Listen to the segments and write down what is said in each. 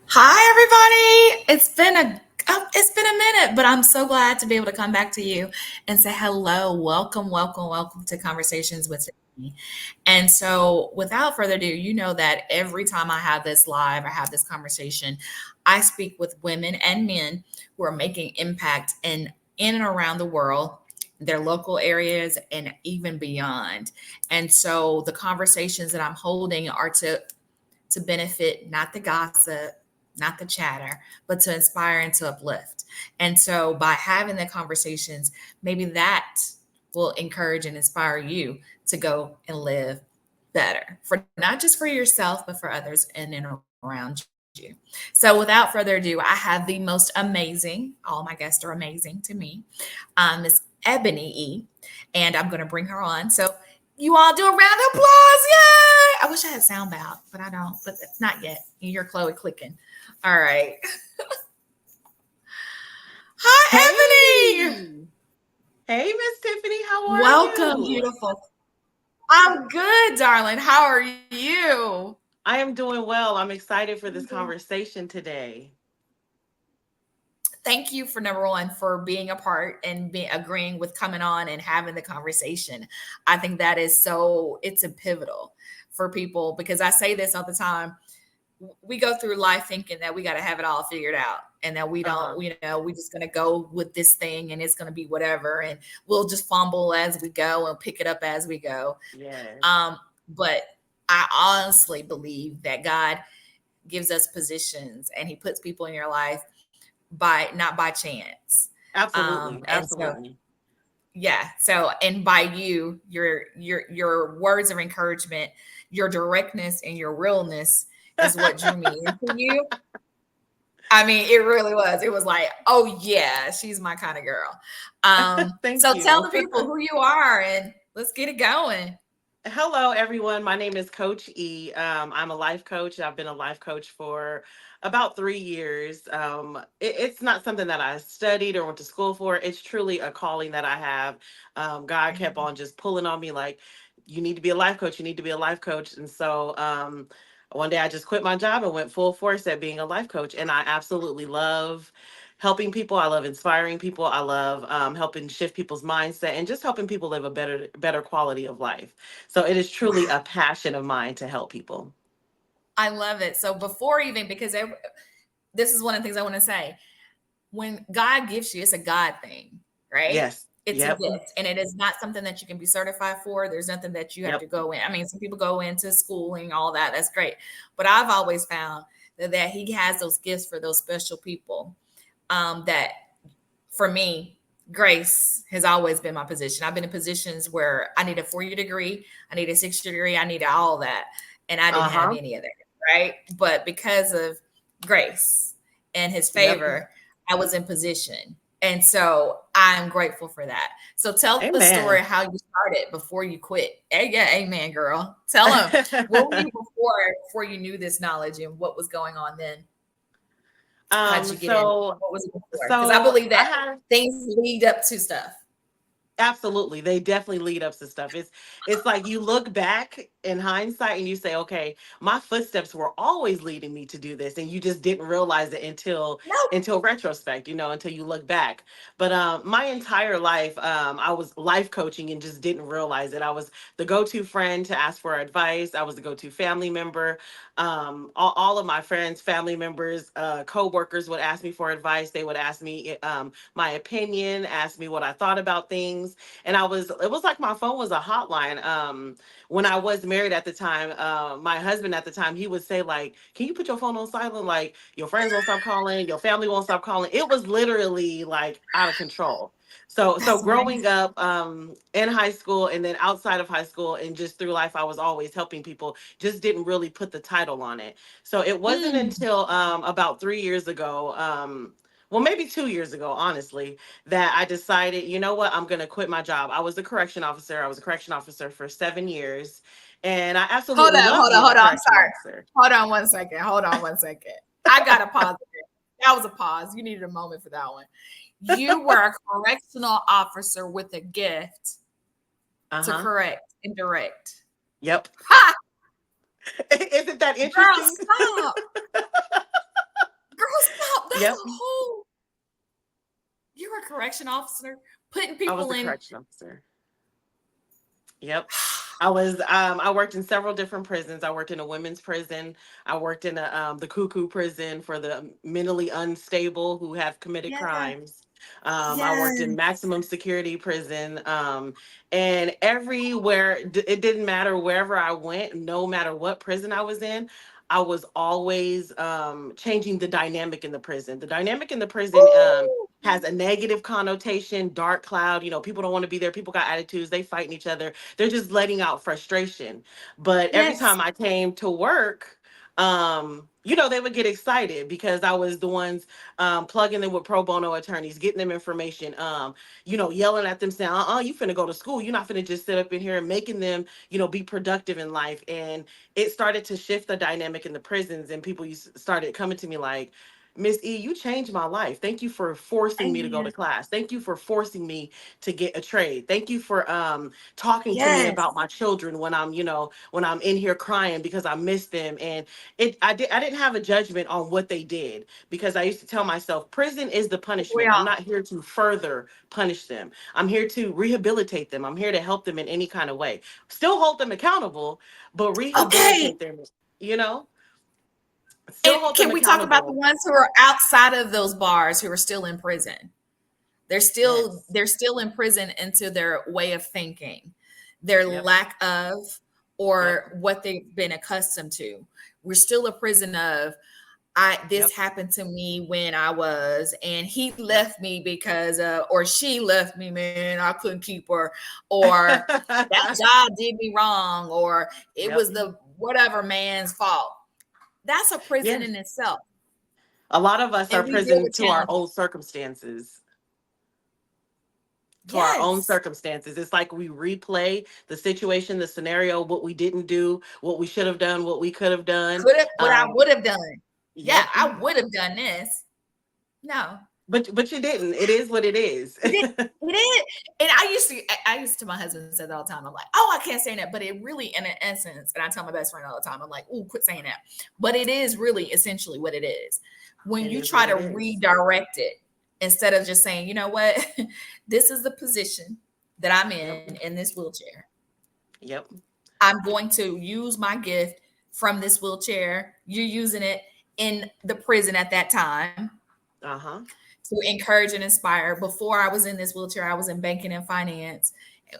Hi, everybody. It's been a minute, but I'm so glad to be able to come back to you and say hello. Welcome, welcome, welcome to Conversations with Tiffany. And so, without further ado, you know that every time I have this live or have this conversation, I speak with women and men who are making impact in and around the world, their local areas, and even beyond. And so, the conversations that I'm holding are to benefit not the gossip, not the chatter, but to inspire and to uplift. And so by having the conversations, maybe that will encourage and inspire you to go and live better for not just for yourself, but for others in and around you. So without further ado, I have the most amazing, all my guests are amazing to me, Miss Ebony E. And I'm going to bring her on. So you all do a round of applause. Yay! I wish I had sound out, but I don't. But not yet. You hear Chloe clicking. All right. Hi, Ebony. Hey, hey, Miss Tiffany, how are Welcome, you? beautiful. I'm good, darling. How are you? I am doing well. I'm excited for this conversation today. Thank you for number one for being a part and being agreeing with coming on and having the conversation. I think that is so it's a pivotal for people because I say this all the time. We go through life thinking that we got to have it all figured out and that we Uh-huh. don't, we're just going to go with this thing and it's going to be whatever. And we'll just fumble as we go and pick it up as we go. Yes. But I honestly believe that God gives us positions and he puts people in your life by not by chance. Absolutely. And so Absolutely. yeah. So and by you, your words of encouragement, your directness and your realness is what drew me into you. I mean, it really was. It was like, oh yeah, she's my kind of girl. Thank So tell you. the people who you are and let's get it going. Hello, everyone. My name is Coach E. I'm a life coach. I've been a life coach for about 3 years. It's not something that I studied or went to school for. It's truly a calling that I have. God kept on just pulling on me like, you need to be a life coach. You need to be a life coach. And so one day I just quit my job and went full force at being a life coach. And I absolutely love helping people. I love inspiring people. I love helping shift people's mindset and just helping people live a better quality of life. So it is truly a passion of mine to help people. I love it. So before even this is one of the things I want to say. When God gives you, it's a God thing, right? Yes. It's a Yep. gift and it is not something that you can be certified for. There's nothing that you have Yep. to go in. I mean, some people go into schooling, all that. That's great. But I've always found that he has those gifts for those special people. That for me, grace has always been my position. I've been in positions where I need a 4 year degree, I need a 6 year degree, I need all that. And I didn't have Uh-huh. any of that, right? But because of grace and his Yep. favor, I was in position. And so I'm grateful for that. So tell the story Amen. how you started before you quit. Hey, yeah, amen, girl. Tell them what were you before you knew this knowledge and what was going on then? How'd you get in? So What was it before? Because I so believe I that have things lead up to stuff. Absolutely. They definitely lead up to stuff. It's like you look back in hindsight and you say, okay, my footsteps were always leading me to do this. And you just didn't realize it No. until retrospect, until you look back. But my entire life, I was life coaching and just didn't realize it. I was the go-to friend to ask for advice. I was the go-to family member. All of my friends, family members, co-workers would ask me for advice. They would ask me my opinion, ask me what I thought about things. And it was like my phone was a hotline. When I was married at the time, my husband at the time, he would say like, can you put your phone on silent? Like your friends won't stop calling, your family won't stop calling. It was literally like out of control. So That's growing amazing. up in high school and then outside of high school and just through life, I was always helping people, just didn't really put the title on it. So it wasn't Mm. until about 3 years ago, well, maybe 2 years ago, honestly, that I decided, you know what, I'm going to quit my job. I was a correction officer. I was a correction officer for 7 years. And I Hold absolutely up, love hold on, being a hold on. I'm correction sorry. officer. Hold on 1 second. Hold on 1 second. I got to pause it. That was a pause. You needed a moment for that one. You were a correctional officer with a gift Uh to huh. correct and direct. Yep. Ha! Isn't that Girl, interesting? stop. That's Yep. a whole. You're a correction officer putting I was people the in. correction officer. Yep. I worked in several different prisons. I worked in a women's prison. I worked in the cuckoo prison for the mentally unstable who have committed Yeah. crimes. I worked in Yes. maximum security prison. And everywhere, it didn't matter wherever I went, no matter what prison I was in, I was always changing the dynamic in the prison. The dynamic in the prison Ooh. has a negative connotation, dark cloud. People don't want to be there. People got attitudes. They fighting each other. They're just letting out frustration. But every Yes. time I came to work, they would get excited because I was the ones plugging them with pro bono attorneys, getting them information, yelling at them saying, you finna go to school. You're not finna just sit up in here and making them, be productive in life. And it started to shift the dynamic in the prisons, and people started coming to me like, Miss E, you changed my life. Thank you for forcing me to go to Amen. class. Thank you for forcing me to get a trade. Thank you for talking to me about Yes. my children when I'm in here crying because I miss them. And I didn't have a judgment on what they did, because I used to tell myself prison is the We punishment. I'm are. not here to further punish them. I'm here to rehabilitate them. I'm here to help them in any kind of way. Still hold them accountable, but Okay. rehabilitate them, you know? And Still hold them can we talk about the accountable. ones who are outside of those bars who are still in prison? They're still Yes. they're still in prison into their way of thinking, their Yep. lack of Yep. or what they've been accustomed to. We're still a prison of I this Yep. happened to me when I was, and he Yep. left me because or she left me, man, I couldn't keep her, or that job did me wrong, or it Yep. was the whatever man's fault. That's a prison Yes. in itself. A lot of us are And we deal prisoned with to our challenges. own circumstances. To our own Yes. circumstances. It's like we replay the situation, the scenario, what we didn't do, what we should have done, what we could have done. Could have what I Um, would have done. Yeah, yep. I would have done this. No. But you didn't. It is what it is. It did. It is. And I used to my husband said that all the time. I'm like, oh, I can't say that. But it really, in an essence, and I tell my best friend all the time, I'm like, oh, quit saying that. But it is really essentially what it is. When It you is try what to it is. redirect it, instead of just saying, you know what, this is the position that I'm Yep. in this wheelchair. Yep. I'm going to use my gift from this wheelchair. You're using it in the prison at that time Uh-huh. to encourage and inspire. Before I was in this wheelchair, I was in banking and finance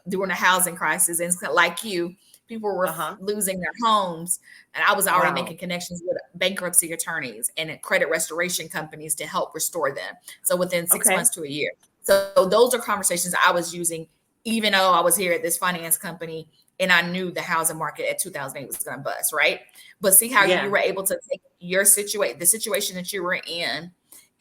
during the housing crisis. And like you, people were Uh-huh. losing their homes. And I was already Wow. making connections with bankruptcy attorneys and credit restoration companies to help restore them. So within six Okay. months to a year. So those are conversations I was using, even though I was here at this finance company and I knew the housing market at 2008 was going to bust, right? But see how you Yeah. were able to take the situation that you were in,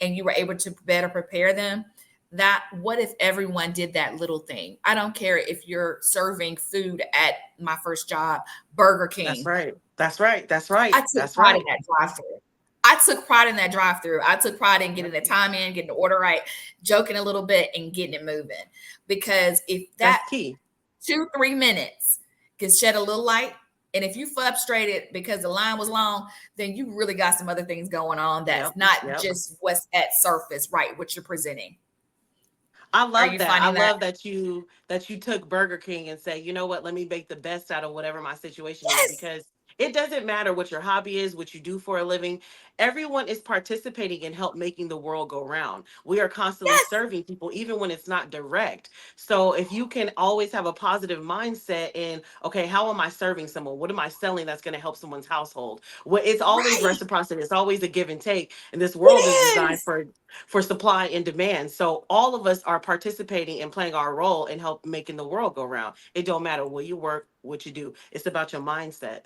and you were able to better prepare them. That what if everyone did that little thing? I don't care if you're serving food at my first job, Burger That's King. right. That's right. That's right. I took That's pride in right. that drive-through. I took pride in that drive-through. I took pride in getting Yep. the time in, getting the order right, joking a little bit, and getting it moving. Because if That's that key. 2-3 minutes can shed a little light, and if you frustrated because the line was long, then you really got some other things going on that's Yep. not Yep. just what's at surface, right? What you're presenting. I Are love you that. I finding that? love that you took Burger King and say, you know what, let me make the best out of whatever my situation is, Yes. because it doesn't matter what your hobby is, what you do for a living. Everyone is participating in help making the world go round. We are constantly Yes. serving people, even when it's not direct. So if you can always have a positive mindset in, okay, how am I serving someone? What am I selling that's going to help someone's household? Well, it's always Right. reciprocity. It's always a give and take. And this world is It designed is. for supply and demand. So all of us are participating and playing our role in help making the world go round. It don't matter where you work, what you do. It's about your mindset.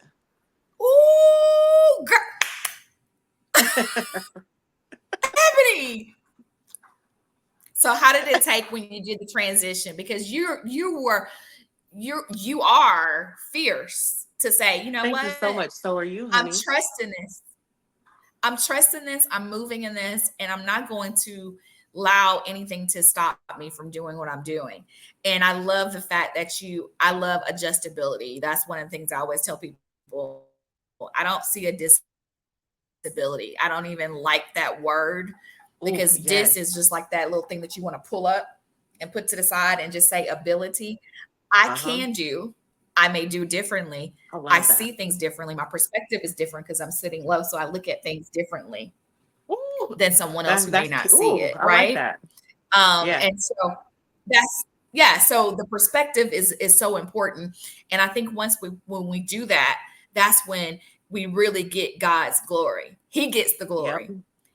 Ooh, girl, Ebony. So how did it take when you did the transition? Because you are fierce to say, you know Thank you what? so much. So are you, I'm honey. trusting this. I'm trusting this. I'm moving in this, and I'm not going to allow anything to stop me from doing what I'm doing. And I love the fact that I love adjustability. That's one of the things I always tell people. I don't see a disability. I don't even like that word Oh, because this yes. is just like that little thing that you want to pull up and put to the side and just say ability. I Uh-huh. can do, I may do differently. I I love that. see things differently. My perspective is different because I'm sitting low. So I look at things differently Ooh, than someone else that's who may that's not cute. see Ooh, it. I like Right. that. Yeah. And so that's, yeah, so the perspective is so important. And I think once we when we do that, that's when we really get God's glory. He gets the Yep. glory.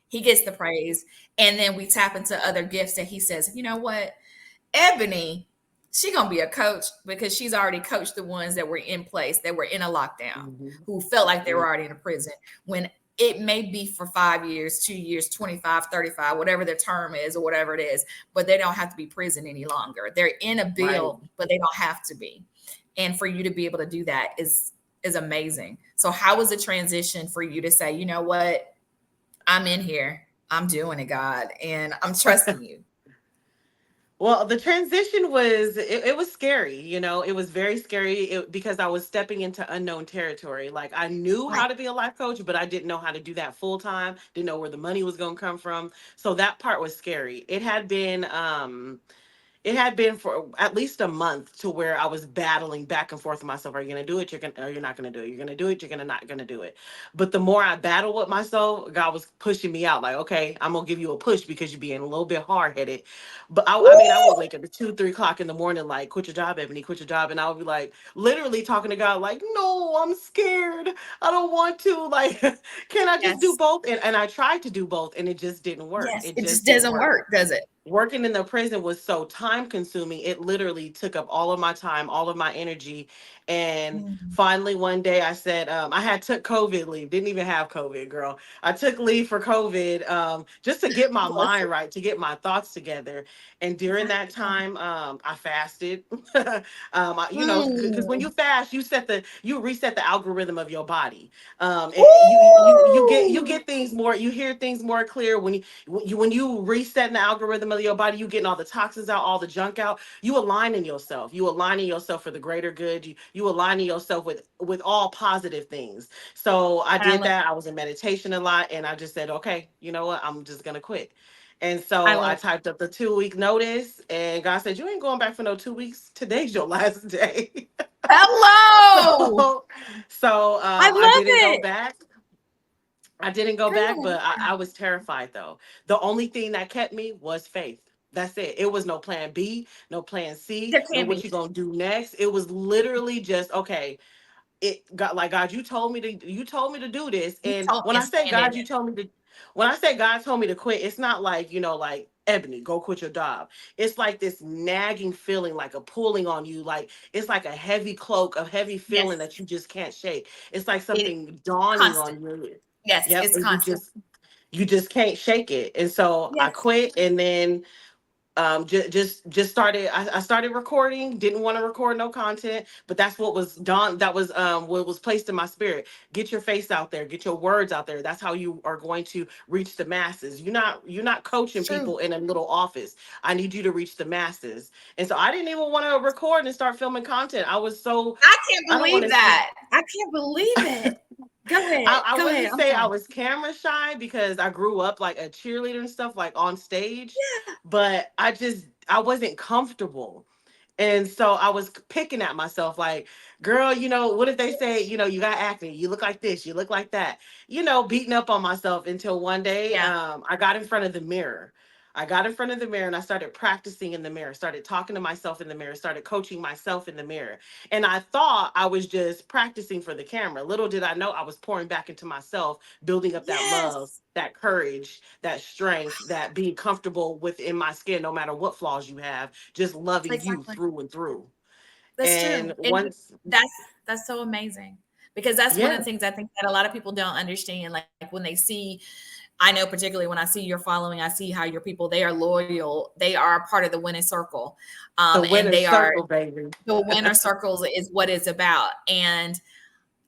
He gets the praise. And then we tap into other gifts that he says, you know what? Ebony, she gonna be a coach because she's already coached the ones that were in place, that were in a lockdown, Mhm. who felt like they were Mm, already in a prison. When it may be for 5 years, 2 years, 25, 35, whatever the term is, or whatever it is, but they don't have to be prison any longer. They're in a right. bill, but they don't have to be. And for you to be able to do that is amazing. So how was the transition for you to say, you know what, I'm in here, I'm doing it, God, and I'm trusting you? Well, the transition was it was scary, it was very scary because I was stepping into unknown territory. Like I knew how Right. to be a life coach, but I didn't know how to do that full time. Didn't know where the money was going to come from. So that part was scary. It had been for at least a month to where I was battling back and forth with myself. Are you gonna do it? Or you're not gonna do it. You're gonna do it. You're gonna not gonna do it. But the more I battled with myself, God was pushing me out. Like, okay, I'm gonna give you a push because you're being a little bit hard headed. But I would wake up at 2, 3 o'clock in the morning, like, quit your job, Ebony, quit your job, and I would be like, literally talking to God, like, no, I'm scared. I don't want to. Like, can I just do Yes. both? And I tried to do both, and it just didn't work. Yes. It It just just didn't doesn't work. work, does it? Working in the prison was so time consuming. It literally took up all of my time, all of my energy. And Mm. finally one day I said, I had took COVID leave, didn't even have COVID, girl. I took leave for COVID, just to get my Bless mind it. right, to get my thoughts together. And during that Wow. time, I fasted. Because when Mm. you fast, you reset the algorithm of your body. You Woo! get things more, you hear things more clear when you reset the algorithm of your body. You getting all the toxins out, all the junk out. You aligning yourself. You aligning yourself for the greater good. You aligning yourself with all positive things. So I And I did love that. I was in meditation a lot, and I just said, okay, you know what? I'm just gonna quit. And I so I love typed up the 2 week notice, and God said, "You ain't going back for no 2 weeks. Today's your last day." hello. so, so I I love didn't go it. back. I didn't go back, Girl, but I was terrified though. The only thing that kept me was faith. That's it. It was no plan B, no plan C, there no can what be. you gonna do next. It was literally just okay. It got like, God, you told me to do this. You And told when and I say stand in God, it. when I say God told me to quit, it's not like, like Ebony, go quit your job. It's like this nagging feeling, like a pulling on you, like it's like a heavy cloak, a heavy feeling Yes. that you just can't shake. It's like It something dawning constant. on you. Yes, Yep, it's and you constant. just you just can't shake it. And so I Yes. quit, and then just started. I started recording. Didn't want to record no content, but that's what was done. That was what was placed in my spirit. Get your face out there. Get your words out there. That's how you are going to reach the masses. You're not It's coaching true. people in a little office. I need you to reach the masses. And so I didn't even want to record and start filming content. I was so, I can't I don't want believe to say. that. I can't believe it. Go ahead. I Go ahead. wouldn't I'm say I sorry. was camera shy because I grew up like a cheerleader and stuff, like on stage, but I wasn't comfortable. And so I was picking at myself, like, girl, what if they say, you got acne, you look like this, you look like that, beating up on myself until one day, Yeah. I got in front of the mirror. I got in front of the mirror and I started practicing in the mirror, started talking to myself in the mirror, started coaching myself in the mirror. And I thought I was just practicing for the camera. Little did I know I was pouring back into myself, building up that love, Yes. that courage, that strength, that being comfortable within my skin, no matter what flaws you have, just loving you Exactly. through and through. That's true. And And once, that's that's so amazing because that's one of yeah, the things I think that a lot of people don't understand. Like when they see, I know particularly when I see your following, I see how your people, they are loyal. They are part of the winning circle. the And winner's they are, circle, baby. the winner circles is what it's about. And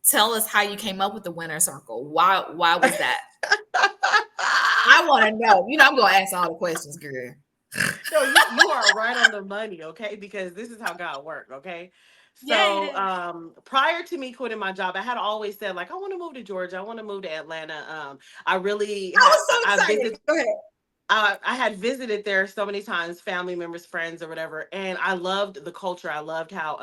tell us how you came up with the winner circle. Why was that? I want to know. I'm going to ask all the questions, girl. No, you are right on the money, okay? Because this is how God worked, okay? So Yes. prior to me quitting my job, I had always said, like, I want to move to Georgia, I want to move to Atlanta. I really I had was so I excited. visited. Go ahead. I had visited there so many times, family members, friends, or whatever, and I loved the culture. I loved how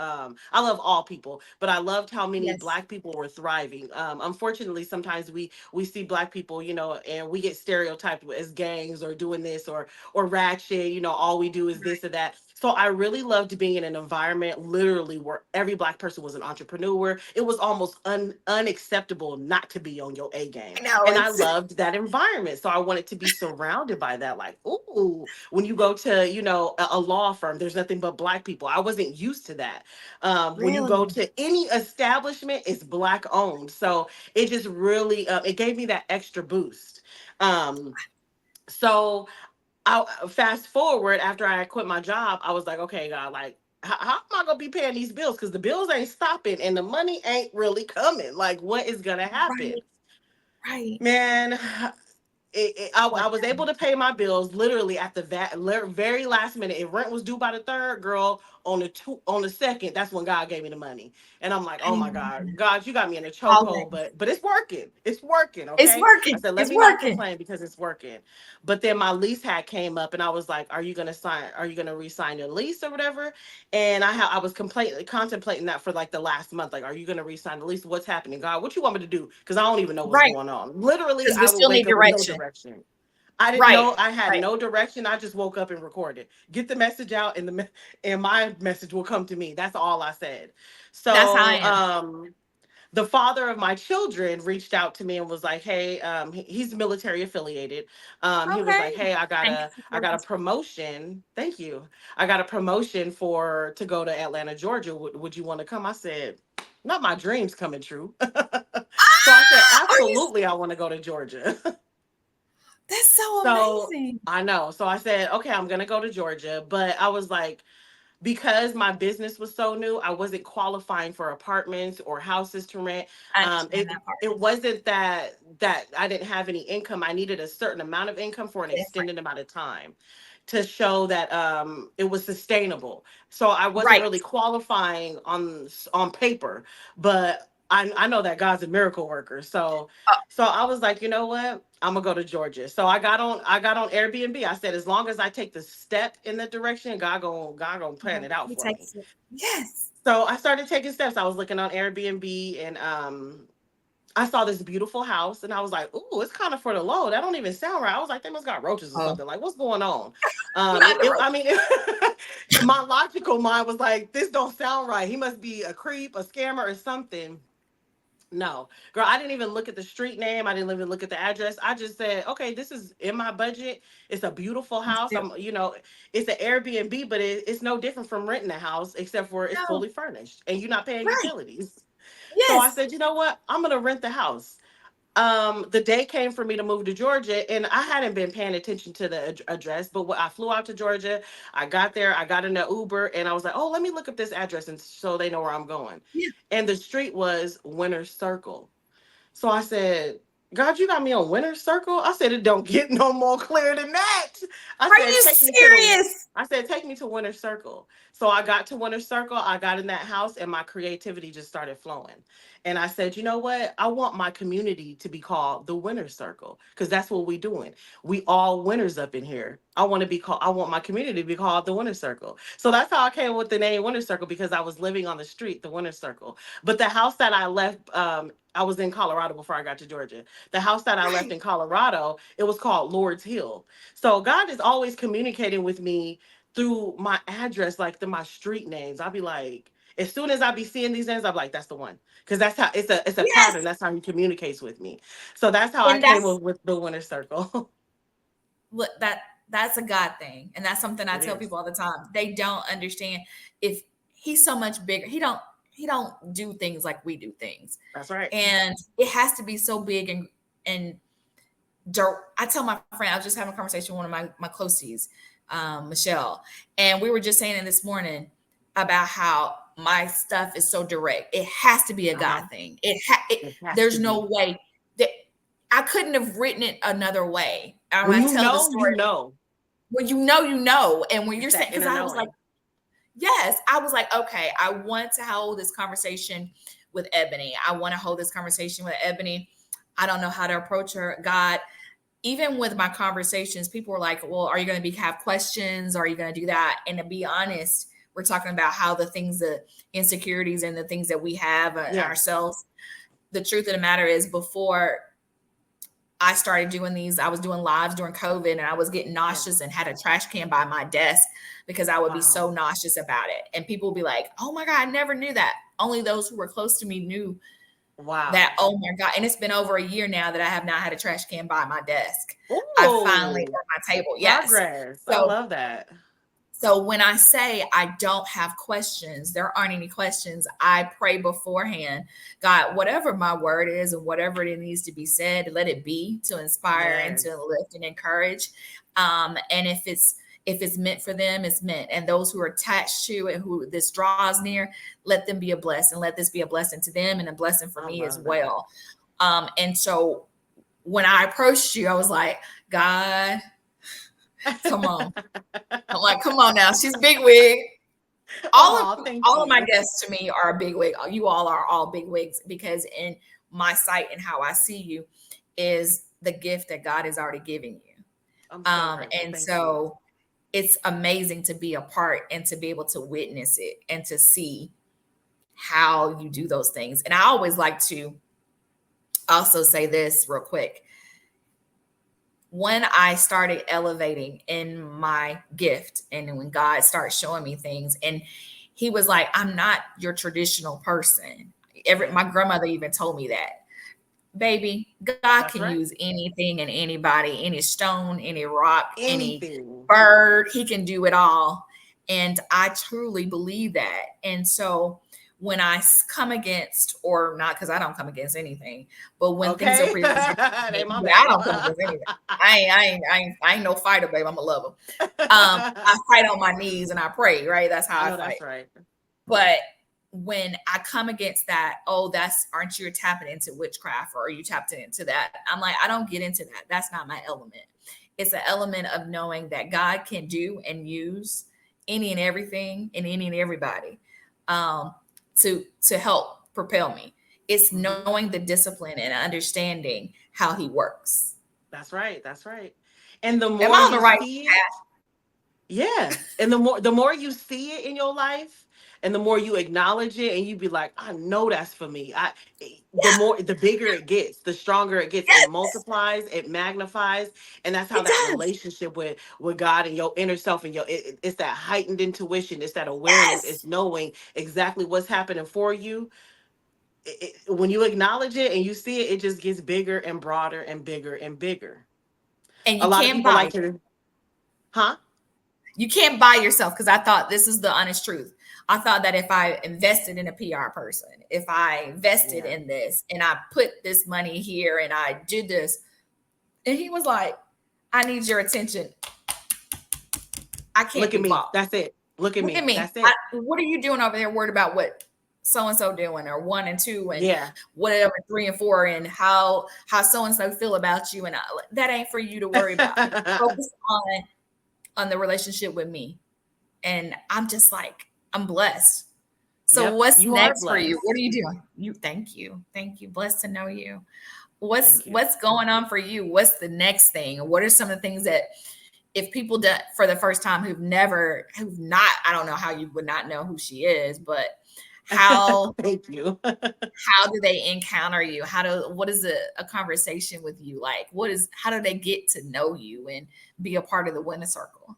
I love all people, but I loved how many Yes. Black people were thriving. Unfortunately, sometimes we see Black people, and we get stereotyped as gangs or doing this or ratchet. All we do is this or that. So I really loved being in an environment literally where every Black person was an entrepreneur. It was almost unacceptable not to be on your A game, I know and I it's loved that environment. So I wanted to be surrounded by that. Like, ooh, when you go to a law firm, there's nothing but Black people. I wasn't used to that. When you go really to any establishment, it's Black owned. So it just really it gave me that extra boost. Um so I fast forward after I quit my job, I was like, okay, God, like, how am I gonna be paying these bills? Because the bills ain't stopping and the money ain't really coming. Like, what is gonna happen? right, right. Man, I What was able to pay my bills literally at the very last minute. If rent was due by the third, girl, on the second, that's when God gave me the money, and I'm like, oh my God, happened? God, you got me in a chokehold, Always. but it's working, it's working, It's okay. I working. said, let It's me not working. complain because it's working. But then my lease had came up, and I was like, are you gonna re-sign your lease or whatever? And I was completely contemplating that for like the last month. Like, are you gonna re-sign the lease? What's happening, God? What you want me to do? Because I don't even know what's Right. going on. Literally, Because we I would still wake need up with no direction. direction. I didn't Right. know. I had Right. no direction. I just woke up and recorded. Get the message out, and and my message will come to me. That's all I said. That's how I So, am. the father of my children reached out to me and was like, "Hey, he's military affiliated. He was Okay. like, "Hey, Thank you I for got a service. promotion. Thank you. I got a promotion for to go to Atlanta, Georgia. Would you want to come?" I said, "Not my dreams coming true." So I said, Ah! Are you "Absolutely, I want to go to Georgia." that's so So amazing. I know. So I said, "Okay, I'm gonna go to Georgia," but I was like, because my business was so new, I wasn't qualifying for apartments or houses to rent. I understand that part. It wasn't that I didn't have any income. I needed a certain amount of income for an Different. extended amount of time to show that it was sustainable. So I wasn't Right. really qualifying on paper, but I know that God's a miracle worker. Oh, So I was like, you know what? I'm gonna go to Georgia. So I got on Airbnb. I said, as long as I take the step in that direction, God gonna plan yeah. it out He for me. takes it. Yes. So I started taking steps. I was looking on Airbnb, and I saw this beautiful house, and I was like, ooh, it's kind of for the low. That don't even sound right. I was like, they must got roaches or Oh, something. Like, what's going on? not the road. I mean, my logical mind was like, this don't sound right. He must be a creep, a scammer, or something. No, girl, I didn't even look at the street name. I didn't even look at the address. I just said, okay, this is in my budget. It's a beautiful Let's house. do it. It's an Airbnb, but it's no different from renting a house, except for it's No. fully furnished and you're not paying Right. utilities. So I Yes. said, you know what? I'm gonna rent the house. The day came for me to move to Georgia, and I hadn't been paying attention to the address. But when I flew out to Georgia, I got there, I got in the Uber, and I was like, oh, let me look up this address, and so they know where I'm going. Yeah. And the street was Winter Circle. So I said, God, you got me on Winner's Circle? I said, it don't get no more clear than that. I Are said, you take me to the serious? I said, take me to Winner's Circle. So I got to Winner's Circle, I got in that house, and my creativity just started flowing. And I said, you know what? I want my community to be called the Winner's Circle, because that's what we doing. We all winners up in here. I want my community to be called the Winner's Circle. So that's how I came with the name Winner's Circle, because I was living on the street, the Winner's Circle. But the house that I left, I was in Colorado before I got to Georgia. The house that I left Right. in Colorado, it was called Lord's Hill. So God is always communicating with me through my address, like through my street names. I'll be like, as soon as I be seeing these names, I'm like, that's the one. Because that's how it's a Yes. pattern. That's how he communicates with me. So that's how I And came that's up with the winner circle. what that's a God thing. And that's something I It tell is. people all the time. They don't understand if he's so much bigger. He don't do things like we do things. That's right. And it has to be so big and I tell my friend, I was just having a conversation with one of my closeies, Michelle, and we were just saying it this morning about how my stuff is so direct. It has to be a God Uh-huh. thing. It has to There's no be. way that I couldn't have written it another way. When I you tell the know, you story know. when you know, and when It's you're saying, that because inner I was like, knowing. yes, I was like, okay, I want to hold this conversation with Ebony. I want to hold this conversation with Ebony. I don't know how to approach her. God, even with my conversations, people were like, well, are you going to be have questions? Are you going to do that? And to be honest, we're talking about how the things, the insecurities and the things that we have Yeah. ourselves. The truth of the matter is, before I started doing these, I was doing lives during COVID, and I was getting Yeah. nauseous and had a trash can by my desk because I would be so Wow. nauseous about it. And people would be like, oh my God, I never knew that. Only those who were close to me knew that, Wow. oh my God. And it's been over a year now that I have not had a trash can by my desk. I finally, Ooh, or my table, yes. progress. I So love that. so when I say I don't have questions, there aren't any questions. I pray beforehand, God, whatever my word is and whatever it needs to be said, let it be to inspire and to Yes. lift and encourage. And if it's meant for them, it's meant. And those who are attached to it, who this draws near, let them be a blessing. Let this be a blessing to them and a blessing for I me as love that. well. And so when I approached you, I was like, God, come on. I'm like, come on now. She's big wig. Oh, thank All of my you. guests to me are a big wig. You all are all big wigs because in my sight and how I see you is the gift that God is already giving you. I'm so grateful. And Thank you. so it's amazing to be a part and to be able to witness it and to see how you do those things. And I always like to also say this real quick. When I started elevating in my gift and when God started showing me things, and he was like, I'm not your traditional person. Yeah, My grandmother even told me that. Baby, God that's can right. use anything and anybody, any stone, any rock, any Anything. bird. He can do it all. And I truly believe that. And so when come against, or not because I don't come against anything, but when things are Okay. presented to That me, ain't my yeah, I battle. don't come against anything. I ain't no fighter, babe. I'm a lover. I fight on my knees and I pray, right? That's how I I know fight. that's right. But when I come against that, oh, that's aren't you tapping into witchcraft or are you tapped into that? I'm like, I don't get into that. That's not my element. It's an element of knowing that God can do and use any and everything and any and everybody um, to help propel me. It's Hmm. knowing the discipline and understanding how He works. That's right. That's right. And the Am I more on the you right see it, yeah. And the more you see it in your life, and the more you acknowledge it, and you be like, I know that's for me. The bigger it gets, the stronger it gets. It Yes, multiplies, it magnifies, and that's how it that does. relationship with God and your inner self and it's that heightened intuition, it's that awareness, Yes. it's knowing exactly what's happening for you. When you acknowledge it and you see it, it just gets bigger and broader and bigger and bigger. And A you lot of can't people buy like to, huh? You can't buy yourself because I thought this is the honest truth. I thought that if I invested in a PR person, if I invested Yeah. in this and I put this money here and I did this, and he was like, I need your attention. I can't Look at be me. bought. That's it. Look at Look at me. me. That's it. What are you doing over there worried about what so and so doing or one and two and Yeah. whatever three and four and how so and so feel about you and that ain't for you to worry about. Focus on the relationship with me. And I'm just like, I'm blessed. So Yep. what's You are next for you? What are blessed. you doing? You Thank you. Thank you. Blessed to know you. Thank you. What's going on for you? What's the next thing? What are some of the things that if people that for the first time who've not, I don't know how you would not know who she is, but how Thank you. how do they encounter you? What is a conversation with you like? How do they get to know you and be a part of the winner circle?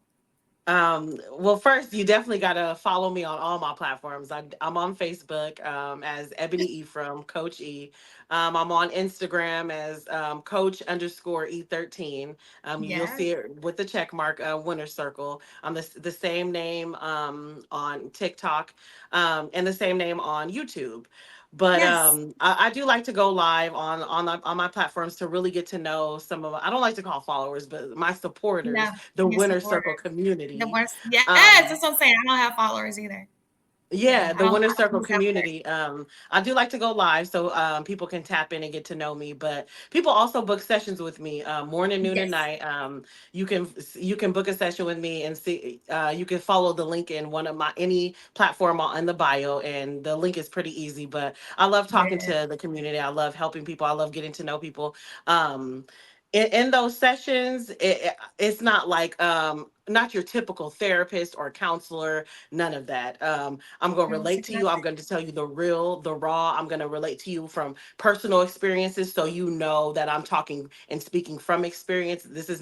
Well, first, you definitely got to follow me on all my platforms. I'm on Facebook as Ebony Ephriam, Coach E. I'm on Instagram as Coach underscore E13. You'll Yes. see it with the check mark, Winner Circle. I'm the same name on TikTok and the same name on YouTube. But Yes. I do like to go live on my platforms to really get to know some of I don't like to call followers, but my supporters, No, the your Winner supporters. Circle The community. worst. Yes, Um, that's what I'm saying. I don't have followers either. Yeah, yeah, the Winner I don't Circle use that for community. I do like to go live so people can tap in and get to know me. But people also book sessions with me, morning, noon, and Yes. night. You can book a session with me and see. You can follow the link in one of my any platform in the bio, and the link is pretty easy. But I love talking Yeah. to the community. I love helping people. I love getting to know people. Um, in those sessions, it's not like not your typical therapist or counselor, none of that. I'm going to Girl, see relate what to I you. I'm going to tell you the real, the raw. I'm going to relate to you from personal experiences, so you know that I'm talking and speaking from experience. This is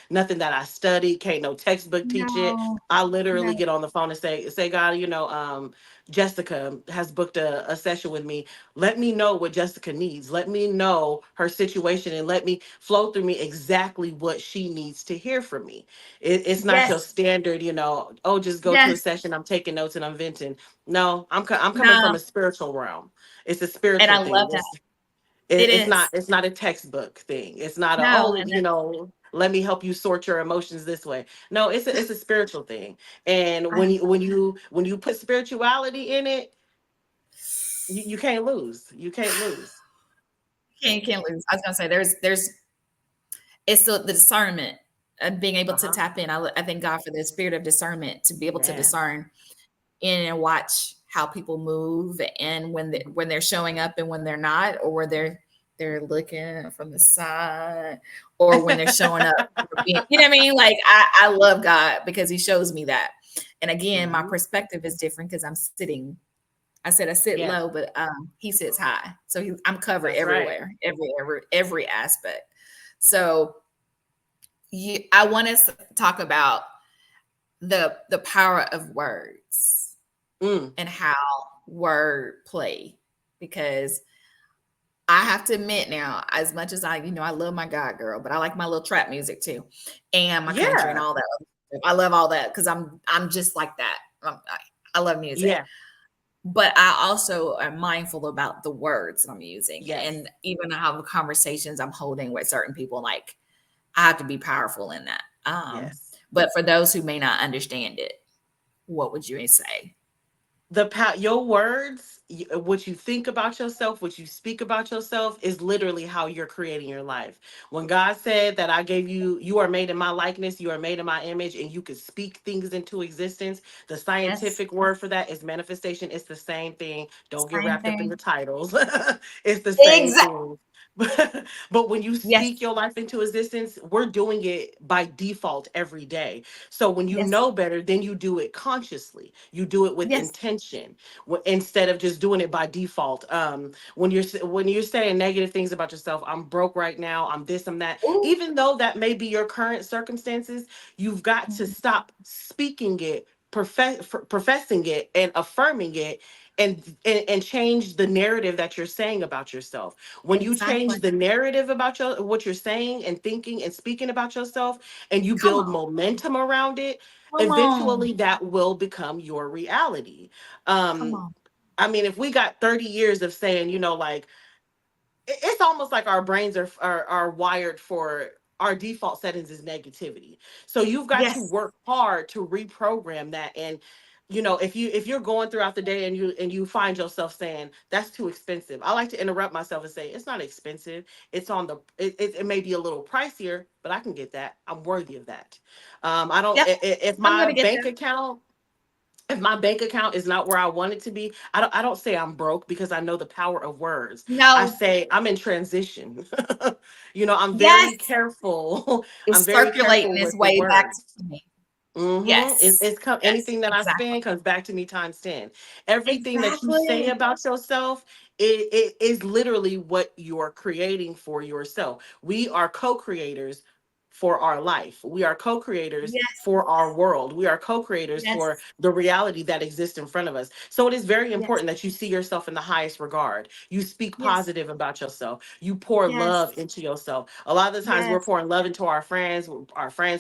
nothing that I studied, can't no textbook teach it. No, I literally no. get on the phone and say, God, Jessica has booked a session with me. Let me know what Jessica needs. Let me know her situation and let me flow through me exactly what she needs to hear from me. It's not your Yes, standard, oh, just go to a yes. session. I'm taking notes and I'm venting. No, I'm coming from No, a spiritual realm. It's a and I spiritual love thing. that. It It's not is. it's not a textbook thing. It's not a, No, oh, and let me help you sort your emotions this way. No, it's a spiritual thing. And I when you put spirituality in it, you can't lose. You can't lose. can't lose. I was gonna say there's it's the discernment of being able to Uh-huh. tap in. I thank God for the spirit of discernment to be able to Man. discern in and watch how people move and when they're showing up and when they're not, or where they're looking from the side, or when they're showing up for being, you know what I mean? Like I love God because He shows me that. And again, my Hmm. perspective is different because I'm sitting. I said I sit Yeah, low, but He sits high, so I'm covered that's right. everywhere, every aspect. So I want to talk about the power of words Mm. and how word play, because I have to admit now, as much as I love my God girl, but I like my little trap music too, and my country and Yeah. all that other stuff. I love all that because I'm just like that. I love music, Yeah. but I also am mindful about the words I'm using, Yes. and even how the conversations I'm holding with certain people, like I have to be powerful in that. Yes. But for those who may not understand it, what would you say? Your words, what you think about yourself, what you speak about yourself, is literally how you're creating your life. When God said that, I gave you, you are made in my likeness, you are made in my image, and you could speak things into existence, the Yes, scientific word for that is manifestation. It's the same thing. Don't get same wrapped up in thing. the titles. It's the same Exactly. thing. But when you Yes, speak your life into existence, we're doing it by default every day. So when you yes, know better, then you do it consciously. You do it with yes. intention, instead of just doing it by default. When you're saying negative things about yourself, I'm broke right now, I'm this, I'm that. Ooh. Even though that may be your current circumstances, you've got to Mhm. stop speaking it, professing it, and affirming it. And change the narrative that you're saying about yourself. When you Exactly. change the narrative about what you're saying and thinking and speaking about yourself, and you Come build on. momentum around it, Come on. eventually that will become your reality. Come um on. I mean, if we got 30 years of saying, like, it's almost like our brains are wired for, our default settings is negativity. So you've got to Yes. work hard to reprogram that. And if you're going throughout the day and you find yourself saying that's too expensive, I like to interrupt myself and say it's not expensive. It's on the it may be a little pricier, but I can get that. I'm worthy of that. I don't Yep. if I'm my gonna get bank there. account if my bank account is not where I want it to be, I don't say I'm broke, because I know the power of words. I No. say I'm in transition. I'm very Yes. careful. I'm It's very circulating careful its with the way back words. to me. It's, Yes. it's come, Yes. anything that I Exactly. spend comes back to me times 10. Everything that you say Exactly. about yourself, it is literally what you're creating for yourself. We are co-creators for our life. We are co-creators Yes. for our world. We are co-creators Yes. for the reality that exists in front of us. So it is very Yes. important that you see yourself in the highest regard. You speak Yes. positive about yourself. You pour love Yes. into yourself. A lot of the times we're Yes. pouring love into our friends,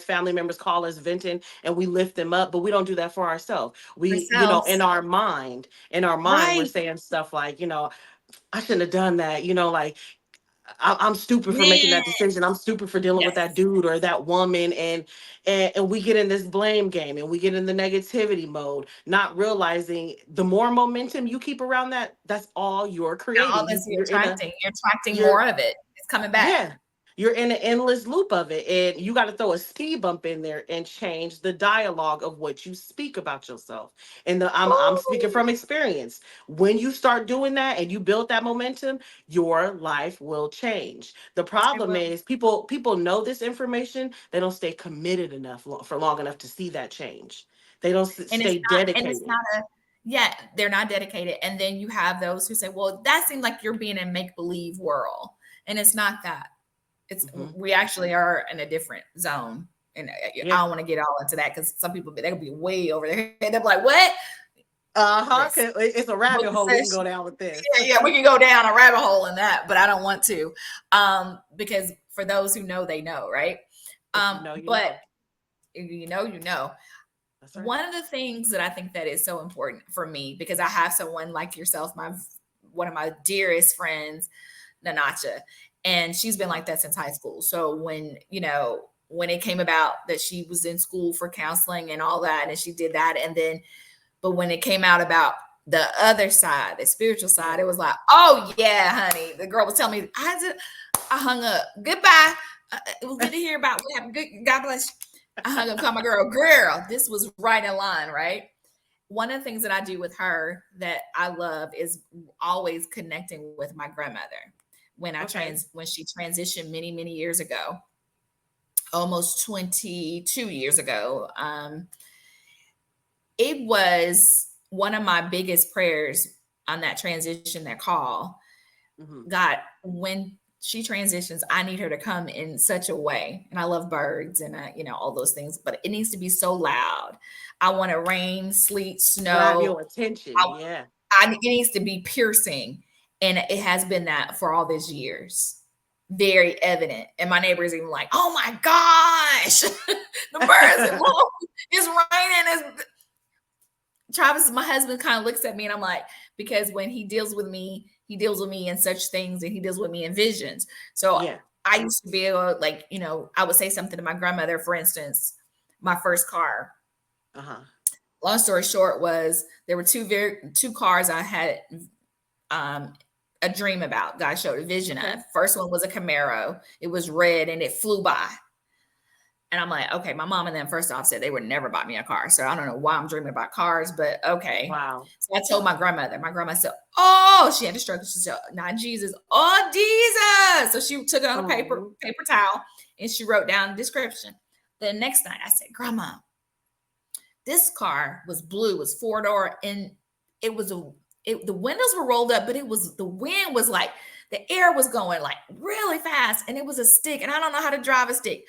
family members call us venting, and we lift them up, but we don't do that for ourselves. We, Ourselves. in our mind, we're Right. saying stuff like, I shouldn't have done that. Like, I'm stupid for making Yeah. that decision. I'm stupid for dealing with that Yes. dude or that woman. And we get in this blame game and we get in the negativity mode, not realizing the more momentum you keep around that, that's all you're All creating. this You're in a, you're attracting more you're of it. It's coming back. yeah. You're in an endless loop of it, and you got to throw a speed bump in there and change the dialogue of what you speak about yourself. And I'm speaking Ooh. from experience. When you start doing that and you build that momentum, your life will change. The It problem will. is people know this information, they don't stay committed enough for long enough to see that change. They don't stay And it's dedicated. not a yeah, they're not dedicated. And then you have those who say, well, that seems like you're being in make believe world. And it's not that. It's Hmm. we actually are in a different zone. And Yeah. I don't want to get all into that because some people they could be way over their head. They're like, what? Uh-huh. Listen, It's a rabbit book hole we can says go down with this. yeah, we can go down a rabbit hole in that, but I don't want to. Because for those who know, they know, right? If you know, you But know. you know, you know. That's right. One of the things that I think that is so important for me because I have someone like yourself, my one of my dearest friends, Nanacha, and she's been Mhm. like that since high school. So when when it came about that she was in school for counseling and all that, and she did that, and then but when it came out about the other side, the spiritual side, Yeah. it was like, oh yeah, honey. The girl was telling me, I hung up. Goodbye. It was good to hear about what happened. Good, God bless you. I hung up, called my girl. This was right in line, right? One of the things that I do with her that I love is always connecting with my grandmother. Okay. When she transitioned many years ago, almost 22 years ago, it was one of my biggest prayers on that transition, that call. Hmm. God, when she transitions, I need her to come in such a way. And I love birds and all those things, but it needs to be so loud. I want it rain, sleet, Grab snow. your attention. I, Yeah. it needs to be piercing. And it has been that for all these years. Very evident. And my neighbor is even like, oh my gosh, the birds and mom, it's raining. Travis, my husband, kind of looks at me and I'm like, because when he deals with me in such things and he deals with me in visions. So Yeah. I used to be able to, like, I would say something to my grandmother, for instance, my first car. Uh-huh. Long story short was there were two cars I had um a dream about. God showed a vision Okay. of. First one was a Camaro. It was red and it flew by. And I'm like, okay, my mom and them first off said they would never buy me a car. So I don't know why I'm dreaming about cars, but okay. Wow. So I told my grandmother. My grandma said, oh, she had to struggle. She said, not Jesus. Oh, Jesus. So she took it on a Oh. paper towel, and she wrote down the description. The next night I said, Grandma, this car was blue, was four-door, and it was the windows were rolled up, but the wind was like the air was going like really fast, and it was a stick, and I don't know how to drive a stick.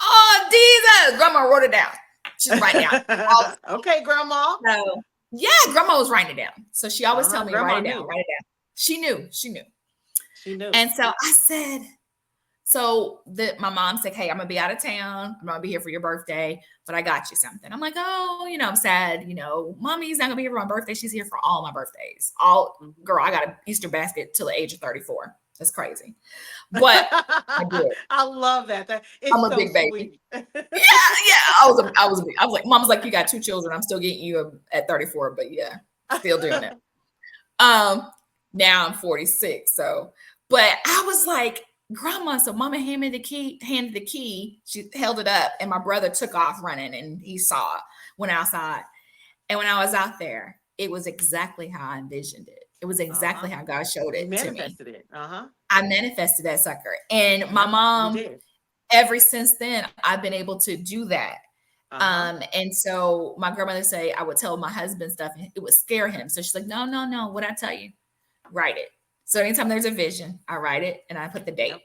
Oh, Jesus. Grandma wrote it down. She's writing down all the Okay, grandma. stuff. So, yeah, grandma was writing it down. So she always Uh-huh. tell me, write Grandma it down, knew. write it down. She knew, she knew. She knew. And so I said, my mom said, hey, I'm gonna be out of town. I'm gonna be here for your birthday, but I got you something. I'm like, oh, I'm sad. Mommy's not gonna be here for my birthday. She's here for all my birthdays. Mhm. Girl, I got an Easter basket till the age of 34. That's crazy. But I did. I love that. That I'm it's a so big baby. sweet. Yeah, yeah. I was like, Mom's like, you got two children. I'm still getting you at 34, but yeah, still doing it. Um, Now I'm 46. So, but I was like, Grandma, so Mama handed the key. She held it up, and my brother took off running, and he saw it, went outside. And when I was out there, it was exactly how I envisioned it. It was Uh-huh. exactly how God showed You it to me. manifested it. Uh-huh. I manifested that sucker. And my Yep, you mom, did. ever since then, I've been able to do that. Uh-huh. And so my grandmother say I would tell my husband stuff and it would scare him. So she's like, no, no, no. What I tell you, write it. So anytime there's a vision, I write it and I put the date. Yep.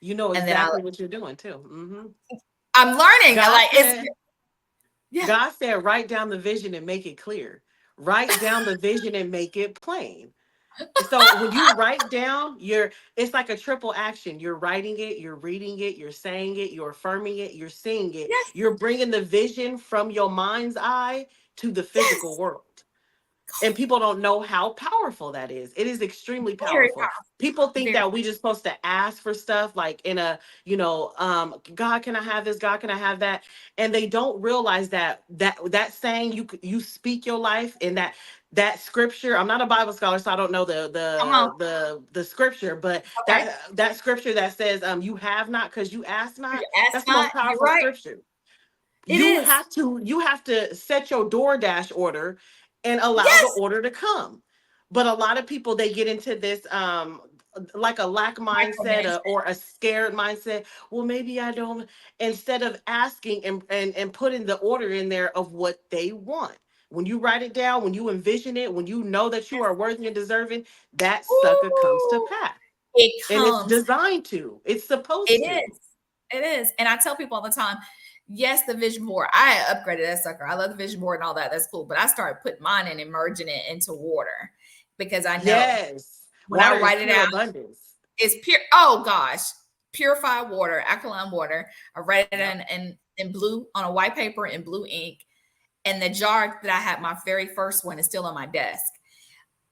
You know And then exactly what you're doing too. I'm learning. I God like it's said, yeah. God said, write down the vision and make it clear. Write down the vision and make it plain. So when you write down, it's like a triple action. You're writing it, you're reading it, you're saying it, you're affirming it, you're seeing it. Yes, You're bringing the vision from your mind's eye to the physical yes. world. And people don't know how powerful that is. It is extremely Very powerful. powerful. People think Very that we just supposed to ask for stuff like in a, God, can I have this? God, can I have that? And they don't realize that saying, you speak your life in that scripture. I'm not a Bible scholar, so I don't know come on. the scripture, but Okay. that scripture that says, you have not because you ask You not. ask That's the most not. You're powerful right. scripture. It is. You have to set your DoorDash order and allow the Yes. order to come. But a lot of people, they get into this like a lack mindset, Micromanage. or a scared mindset. Well, maybe I don't, instead of asking and putting the order in there of what they want. When you write it down, when you envision it, when you know that you are worthy and deserving, that sucker comes to Ooh, pass. it And it's comes. designed to. It's It supposed to. is. It is. And I tell people all the time, yes, the vision board. I upgraded that sucker. I love the vision board and all that. That's cool. But I started putting mine in and merging it into water because I know Yes. when I Water is write it pure out, abundance. it's pure. Oh gosh, purified water, alkaline water. I write it Yep. in blue on a white paper in blue ink. And the jar that I had, my very first one, is still on my desk.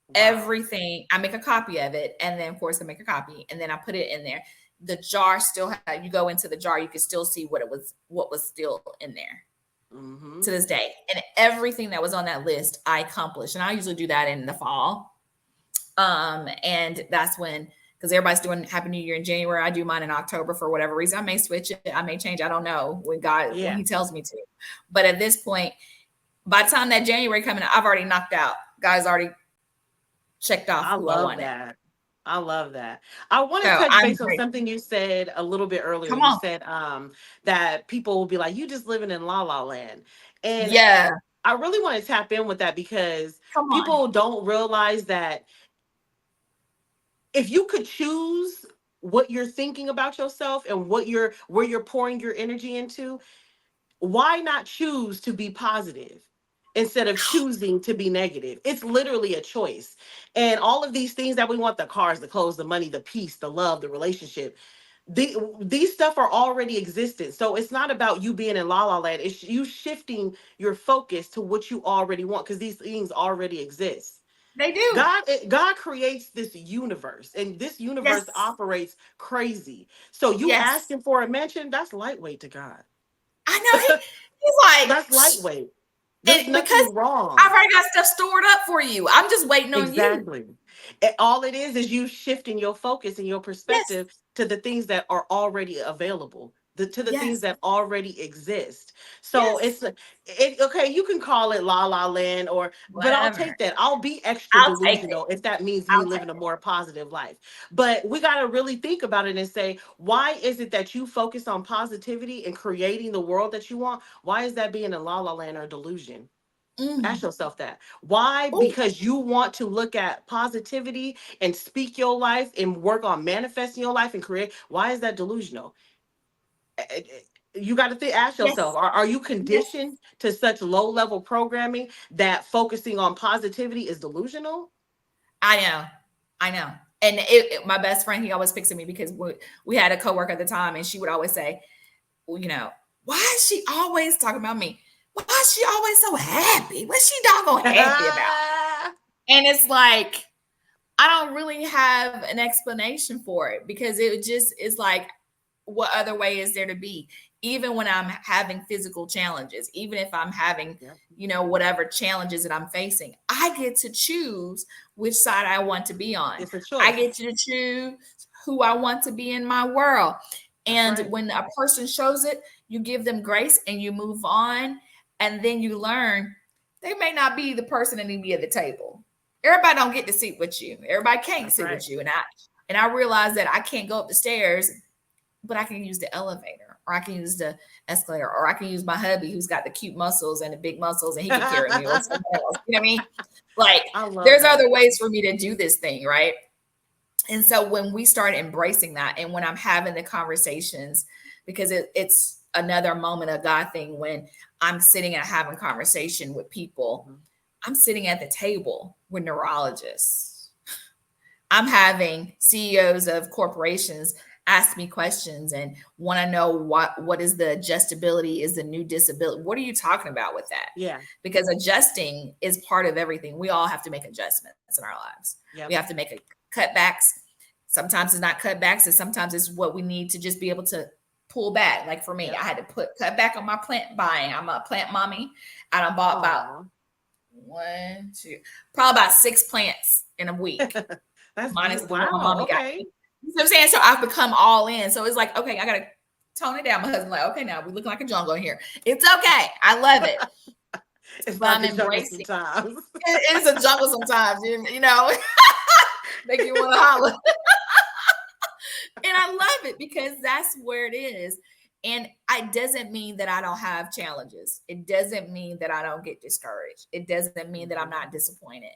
Wow. Everything, I make a copy of it, and then of course I make a copy, and then I put it in there. The jar still had, you go into the jar, you can still see what was still in there Mm-hmm. to this day. And everything that was on that list I accomplished. And I usually do that in the fall. And that's when, because everybody's doing Happy New Year in January, I do mine in October for whatever reason. I may switch it, I may change, I don't know when Yeah. he tells me to. But at this point, by the time that January coming, I've already knocked out. Guys already checked off I who I love wanted. that. I love that. I want to So touch I'm base on great. something you said a little bit earlier. Come You on. said that people will be like, you just living in la la land. And Yeah. I really want to tap in with that, because Come on. people don't realize that if you could choose what you're thinking about yourself and where you're pouring your energy into, why not choose to be positive instead of choosing to be negative? It's literally a choice. And all of these things that we want, the cars, the clothes, the money, the peace, the love, the relationship, these stuff are already existent. So it's not about you being in la la land. It's you shifting your focus to what you already want, because these things already exist. They do. God creates this universe, and this Yes. universe operates crazy. So you Yes. asking for a mention, that's lightweight to God. I know he's like, That's lightweight. There's and because nothing I've wrong. already got stuff stored up for you. I'm just waiting on you. Exactly. All it is you shifting your focus and your Yes. perspective to the things that are already available, to the things Yes. that already exist. So Yes. it okay, you can call it la la land, but I'll Whatever. take that. I'll be extra I'll take it. delusional if that means me I'll take living a it. more positive life. But we got to really think about it and say, why is it that you focus on positivity and creating the world that you want? Why is that being a la la land or delusion? Ask Mm. yourself that. Why? Ooh, Because you want to look at positivity and speak your life and work on manifesting your life and create. Why is that delusional? You got to ask yourself, yes. are you Yes. conditioned to such low level programming that focusing on positivity is delusional? I know. I know. And my best friend, he always picks at me because we had a coworker at the time, and she would always say, well, why is she always talking about me? Why is she always so happy? What's she doggone happy about? And it's like, I don't really have an explanation for it because it just is like, what other way is there to be? Even when I'm having physical challenges, even if I'm having, Yep. whatever challenges that I'm facing, I get to choose which side I want to be on. It's a I choice. get to choose who I want to be in my world. That's And right. when a person shows it, you give them grace and you move on. And then you learn they may not be the person that need to be at the table. Everybody don't get to sit with you. Everybody can't That's sit right. with you. And I realized that I can't go up the stairs, but I can use the elevator, or I can use the escalator, or I can use my hubby who's got the cute muscles and the big muscles and he can carry me, or someone else. You know what I mean? Like, I love there's that. other ways for me to do this thing, right? And so when we start embracing that, and when I'm having the conversations, because it's another moment of God thing when I'm sitting and having conversation with people, Mhm. I'm sitting at the table with neurologists. I'm having CEOs of corporations ask me questions and want to know what is the adjustability, is the new disability. What are you talking about with that? Yeah. Because adjusting is part of everything. We all have to make adjustments in our lives. We Yep. have to make cutbacks. Sometimes it's not cutbacks, and sometimes it's what we need to just be able to pull back. Like for me, I Yep. had to cut back on my plant buying. I'm a plant mommy. And I bought about Oh, one, two, probably about 6 plants in a week, that's minus beautiful. the one my Wow. mommy got Okay. me. You know what I'm saying? So I've become all in. So it's like, okay, I gotta tone it down. My husband's like, okay, now we looking like a jungle in here. It's okay. I love it. It's But like I'm a jungle embracing sometimes. it is a jungle sometimes, you know, make you want to holler. And I love it because that's where it is. And it doesn't mean that I don't have challenges. It doesn't mean that I don't get discouraged. It doesn't mean that I'm Mhm. not disappointed.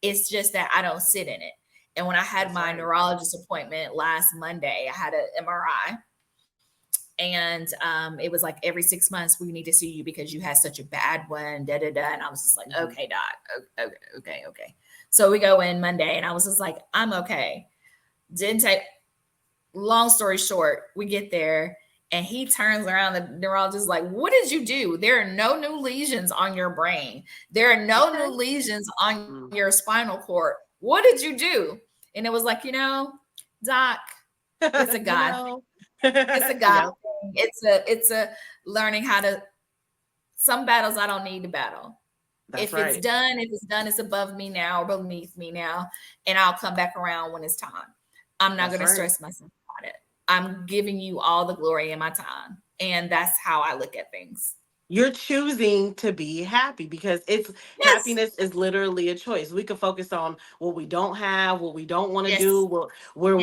It's just that I don't sit in it. And when I had That's my right. neurologist appointment last Monday, I had an MRI, and it was like every 6 months we need to see you because you had such a bad one. Da da da. And I was just like, Mhm. okay, doc, okay. So we go in Monday, and I was just like, I'm okay. Didn't take long story short, we get there and he turns around. The neurologist is like, what did you do? There are no new lesions on your brain. There are no new Okay. lesions on Mm. your spinal cord. What did you do? And it was like, doc, it's a You God thing. know. It's a God Yep. thing. It's a learning how to, some battles I don't need to battle. That's right. If it's done, it's above me now or beneath me now, and I'll come back around when it's time. I'm not That's going to right. stress myself about it. I'm giving you all the glory in my time, and that's how I look at things. You're choosing to be happy because it's Yes, happiness is literally a choice. We can focus on what we don't have, what we don't want to do, yes, yes. where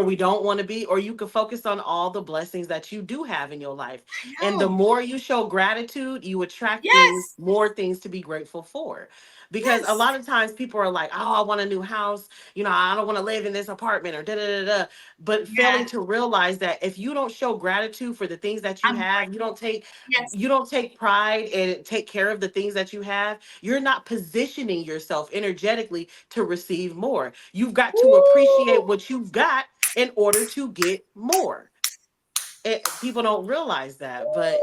we don't want to be, or you can focus on all the blessings that you do have in your life. I And the know. more you show gratitude, you attract things, Yes, more things to be grateful for. Because a yes. lot of times people are like, "Oh, I want a new house. I don't want to live in this apartment or da da da da." But failing Yeah, to realize that if you don't show gratitude for the things that you I'm have, grateful. Yes, you don't take pride and take care of the things that you have, you're not positioning yourself energetically to receive more. You've got to appreciate woo. what you've got in order to get more. People don't realize that, but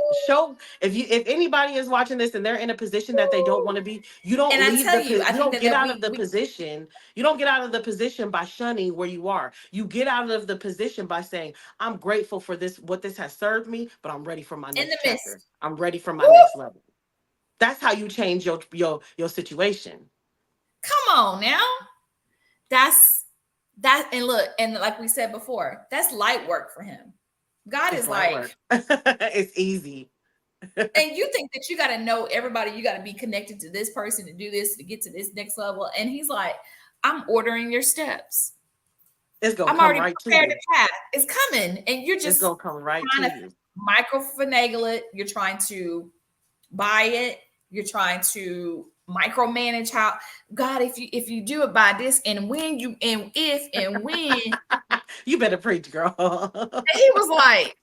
if anybody is watching this and they're in a position that they don't want to be, And I tell you, I you think don't that get that out of we the we position. You don't get out of the position by shunning where you are. You get out of the position by saying, I'm grateful for this, what this has served me, but I'm ready for my in the next chapter. midst. I'm ready for my Woo. next level. That's how you change your situation. Come on now. That's that. And look, and like we said before, that's light work for him. God It's is light like, work. It's easy. and you think that you got to know everybody, you got to be connected to this person to do this, to get to this next level. And he's like, I'm ordering your steps. It's gonna I'm come already right to prepared you. the path. It's coming. And you're It's just gonna come right to trying to you. micro finagle it. You're trying to buy it. You're trying to micromanage how, God, if you do it by this and when you and if and when. And You better preach, girl. he was like,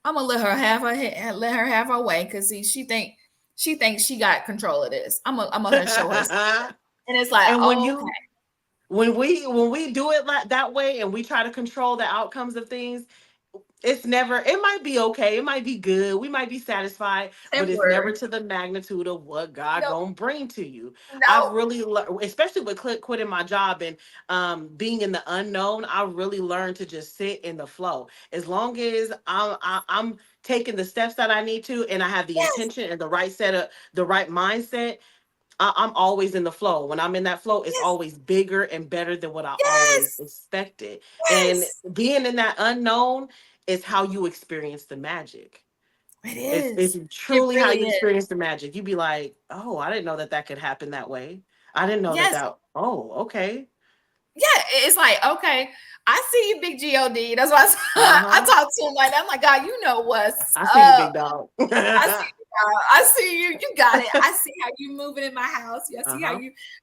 I'm gonna let her have her way because she thinks she got control of this. I'm gonna show her. And it's like, And oh, okay, when we do it like that way and we try to control the outcomes of things, it's never, it might be okay, it might be good, we might be satisfied, but it's never temporary. to the magnitude of what God No, gonna bring to you. I've no, really especially with quitting my job and being in the unknown, I really learned to just sit in the flow. As long as I'm taking the steps that I need to, and I have the yes, intention and the right set of the right mindset, I'm always in the flow. When I'm in that flow, it's yes, always bigger and better than what I always yes, expected. And yes. being in that unknown is how you experience the magic. It It's is. It truly how really you is. experience the magic. You'd be like, oh, I didn't know that that could happen that way. I didn't know that Yes, that. Oh, okay. yeah. It's like, okay, I see you, big God. That's why Uh I huh. talk to him like that. I'm like, God, you know what's I see you, up. big dog. I see you. I see you. You got it. I see how you moving in my house. I Uh see how huh.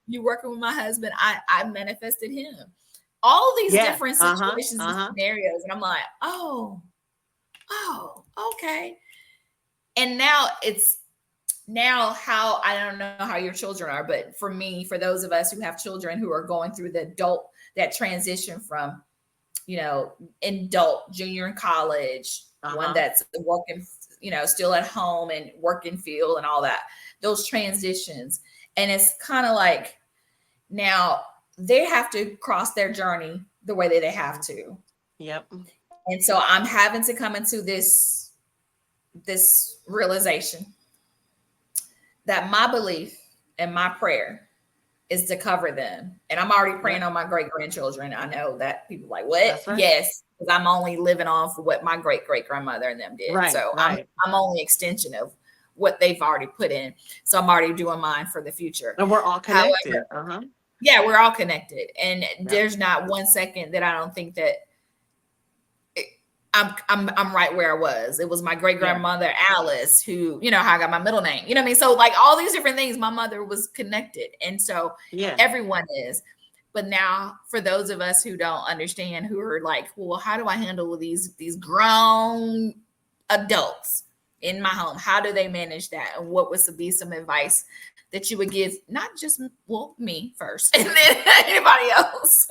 you working with my husband. I manifested him. All these Yeah. different Uh huh. situations and Uh huh. scenarios, and I'm like, oh, okay. And now how I don't know how your children are, but for me, for those of us who have children who are going through that transition from adult, junior in college, one Uh-huh. that's working, still at home and working field and all that, those transitions. And it's kind of like now they have to cross their journey the way that they have to. Yep. And so I'm having to come into this realization that my belief and my prayer is to cover them. And I'm already praying Yep. on my great grandchildren. I know that people are like, what? That's right. Yes, because I'm only living off what my great great grandmother and them did. Right. So Right. I'm only extension of what they've already put in. So I'm already doing mine for the future. And we're all However, connected. Uh-huh. yeah, we're all connected. And Yep. there's not 1 second that I don't think that I'm right where I was. It was my great Yeah. grandmother Alice who, how I got my middle name. You know what I mean? So like all these different things, my mother was connected, and so Yeah. everyone is. But now, for those of us who don't understand, who are like, well, how do I handle these grown adults in my home? How do they manage that? And what would be some advice that you would give? Not just me first, and then anybody else.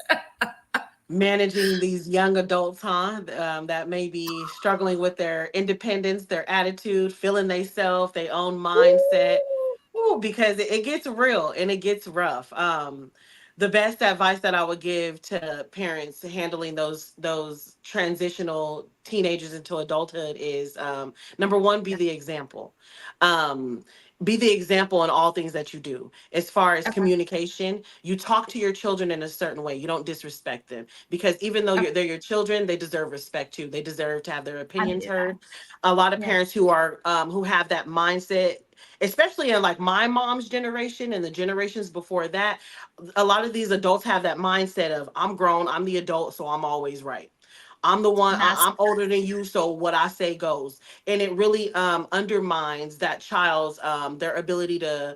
Managing these young adults, huh? That may be struggling with their independence, their attitude, feeling they self, their own mindset. Ooh, because it gets real and it gets rough. The best advice that I would give to parents handling those transitional teenagers into adulthood is, number one, be the example. Um, be the example in all things that you do. As far as Okay, communication, you talk to your children in a certain way. You don't disrespect them, because even though okay, they're your children, they deserve respect too. They deserve to have their I opinions needed that. heard. A lot of Yeah. parents who have that mindset, especially in like my mom's generation and the generations before that, a lot of these adults have that mindset of, I'm grown, I'm the adult, so I'm always right. I'm the one, Not I'm older than you, so what I say goes. And it really undermines that child's their ability to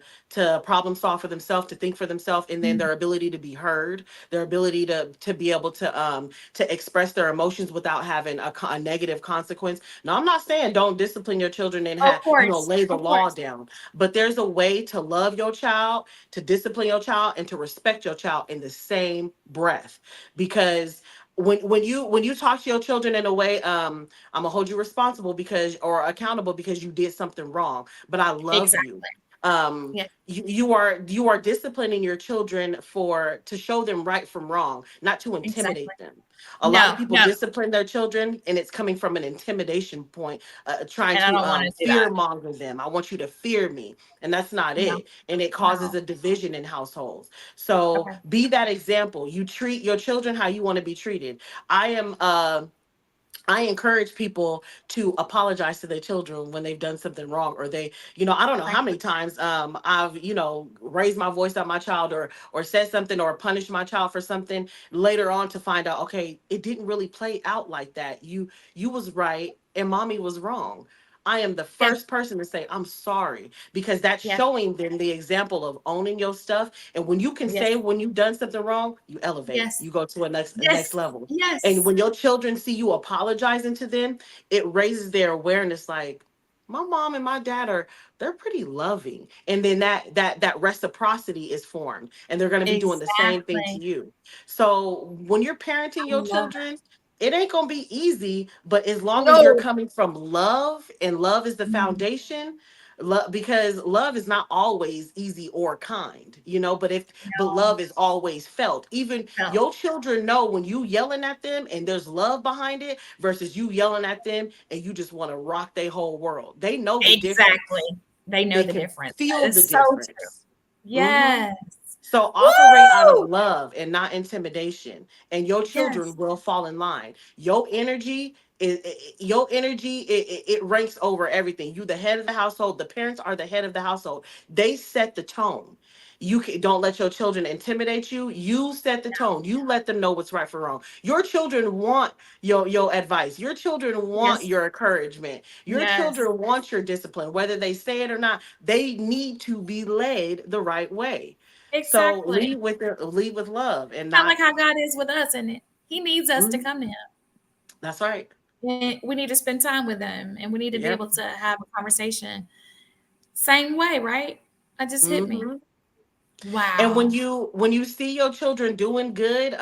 problem solve for themselves, to think for themselves, and then mm, their ability to be heard, their ability to be able to express their emotions without having a negative consequence. Now, I'm not saying don't discipline your children and of have, course, lay the of law course. down, but there's a way to love your child, to discipline your child, and to respect your child in the same breath. Because when you talk to your children in a way, I'm gonna hold you responsible because, or accountable because you did something wrong, but I love you. Exactly. Yeah, You are disciplining your children for to show them right from wrong, not to exactly. intimidate them. A lot of No, people no, discipline their children and it's coming from an intimidation point, trying and I to don't wanna do fear that. monger them. I want you to fear me, and that's not No, it, and it causes no. a division in households. So Okay. be that example. You treat your children how you want to be treated. I am I encourage people to apologize to their children when they've done something wrong, or I don't know Right. how many times I've, raised my voice at my child, or said something or punished my child for something later on to find out, okay, it didn't really play out like that. You was right and mommy was wrong. I am the Yes, first person to say I'm sorry, because that's yes, showing them the example of owning your stuff. And when you can yes, say when you've done something wrong, you elevate, yes, you go to a next yes, level. And yes. when your children see you apologizing to them, it raises their awareness, like, my mom and my dad they're pretty loving. And then that reciprocity is formed, and they're going to be doing the same thing to Exactly. you. So when you're parenting I your love children, it ain't going to be easy, but as long as you're no. coming from love, and love is the Mm, foundation. Love, because love is not always easy or kind, but no, love is always felt. Even no. your children know when you yelling at them and there's love behind it, versus you yelling at them and you just want to rock their whole world. They know the Exactly. difference. They know They the can difference. feel That the is so true. difference. Hmm. Yes. So operate out of Woo! love and not intimidation, and your Yes. children will fall in line. Your energy, it ranks over everything. You the head of the household. The parents are the head of the household. They set the tone. Don't let your children intimidate you. You set the tone. You let them know what's right for wrong. Your children want your advice. Your children want Yes. your encouragement. Your Yes. children want your discipline, whether they say it or not. They need to be led the right way. So Exactly. lead with love and Kind of not. like how God is with us, and He needs us to Mhm. come to Him. That's right. And we need to spend time with Him, and we need to be Yep. able to have a conversation. Same way, right? That just hit me. Hmm. And when Wow. you see your children doing good,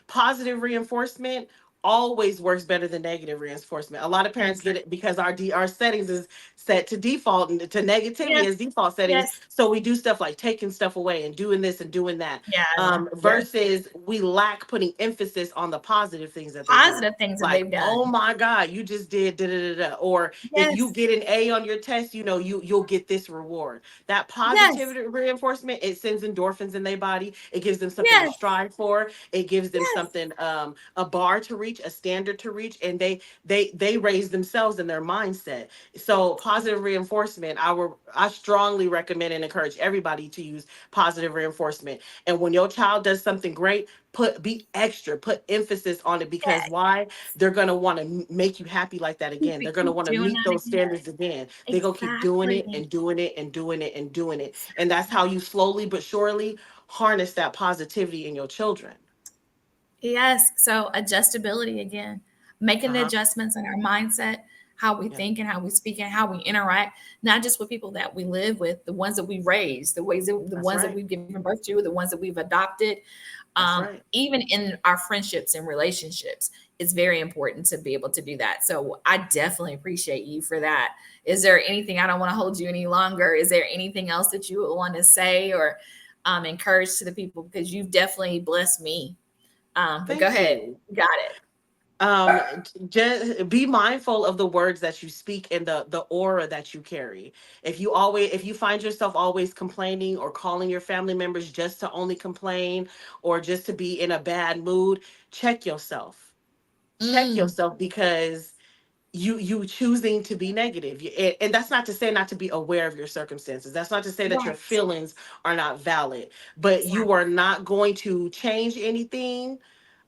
positive reinforcement always works better than negative reinforcement. A lot of parents get it Exactly. because our settings is set to default and to negativity Yes. as default settings. Yes. So we do stuff like taking stuff away and doing this and doing that. Yeah. Yes. Versus we lack putting emphasis on the positive things that they do. Positive things that Like, they've oh done. my God, you just did da da da da. Or if you Yes. get an A on your test, you'll get this reward. That Yes. positivity reinforcement, it sends endorphins in their body. It gives them something to Yes. strive for. It gives them Yes. something, a bar to reach, a standard to reach, and they raise themselves in their mindset. So positive reinforcement, I strongly recommend and encourage everybody to use positive reinforcement. And when your child does something great, be extra, put emphasis on it, because Yes. why? They're gonna want to make you happy like that Keep again. it, They're gonna keep want to doing meet that those again. standards again. They're gonna keep doing it Exactly. and doing it and doing it and doing it. And that's how you slowly but surely harness that positivity in your children. Yes. So adjustability again, making the Uh-huh. adjustments in our mindset, how we Yeah, think and how we speak and how we interact, not just with people that we live with, the ones that we raise, the that's ones that right. we've given birth to, the ones that we've adopted, That's right. even in our friendships and relationships. It's very important to be able to do that. So I definitely appreciate you for that. Is there anything, I don't want to hold you any longer. Is there anything else that you would want to say or encourage to the people? Because you've definitely blessed me. But go Thank ahead. you. You got it. Just be mindful of the words that you speak and the aura that you carry. If you find yourself always complaining or calling your family members just to only complain or just to be in a bad mood, check yourself. Check Mm, yourself, because you choosing to be negative. And that's not to say not to be aware of your circumstances. That's not to say that your right. feelings are not valid, but you Exactly. are not going to change anything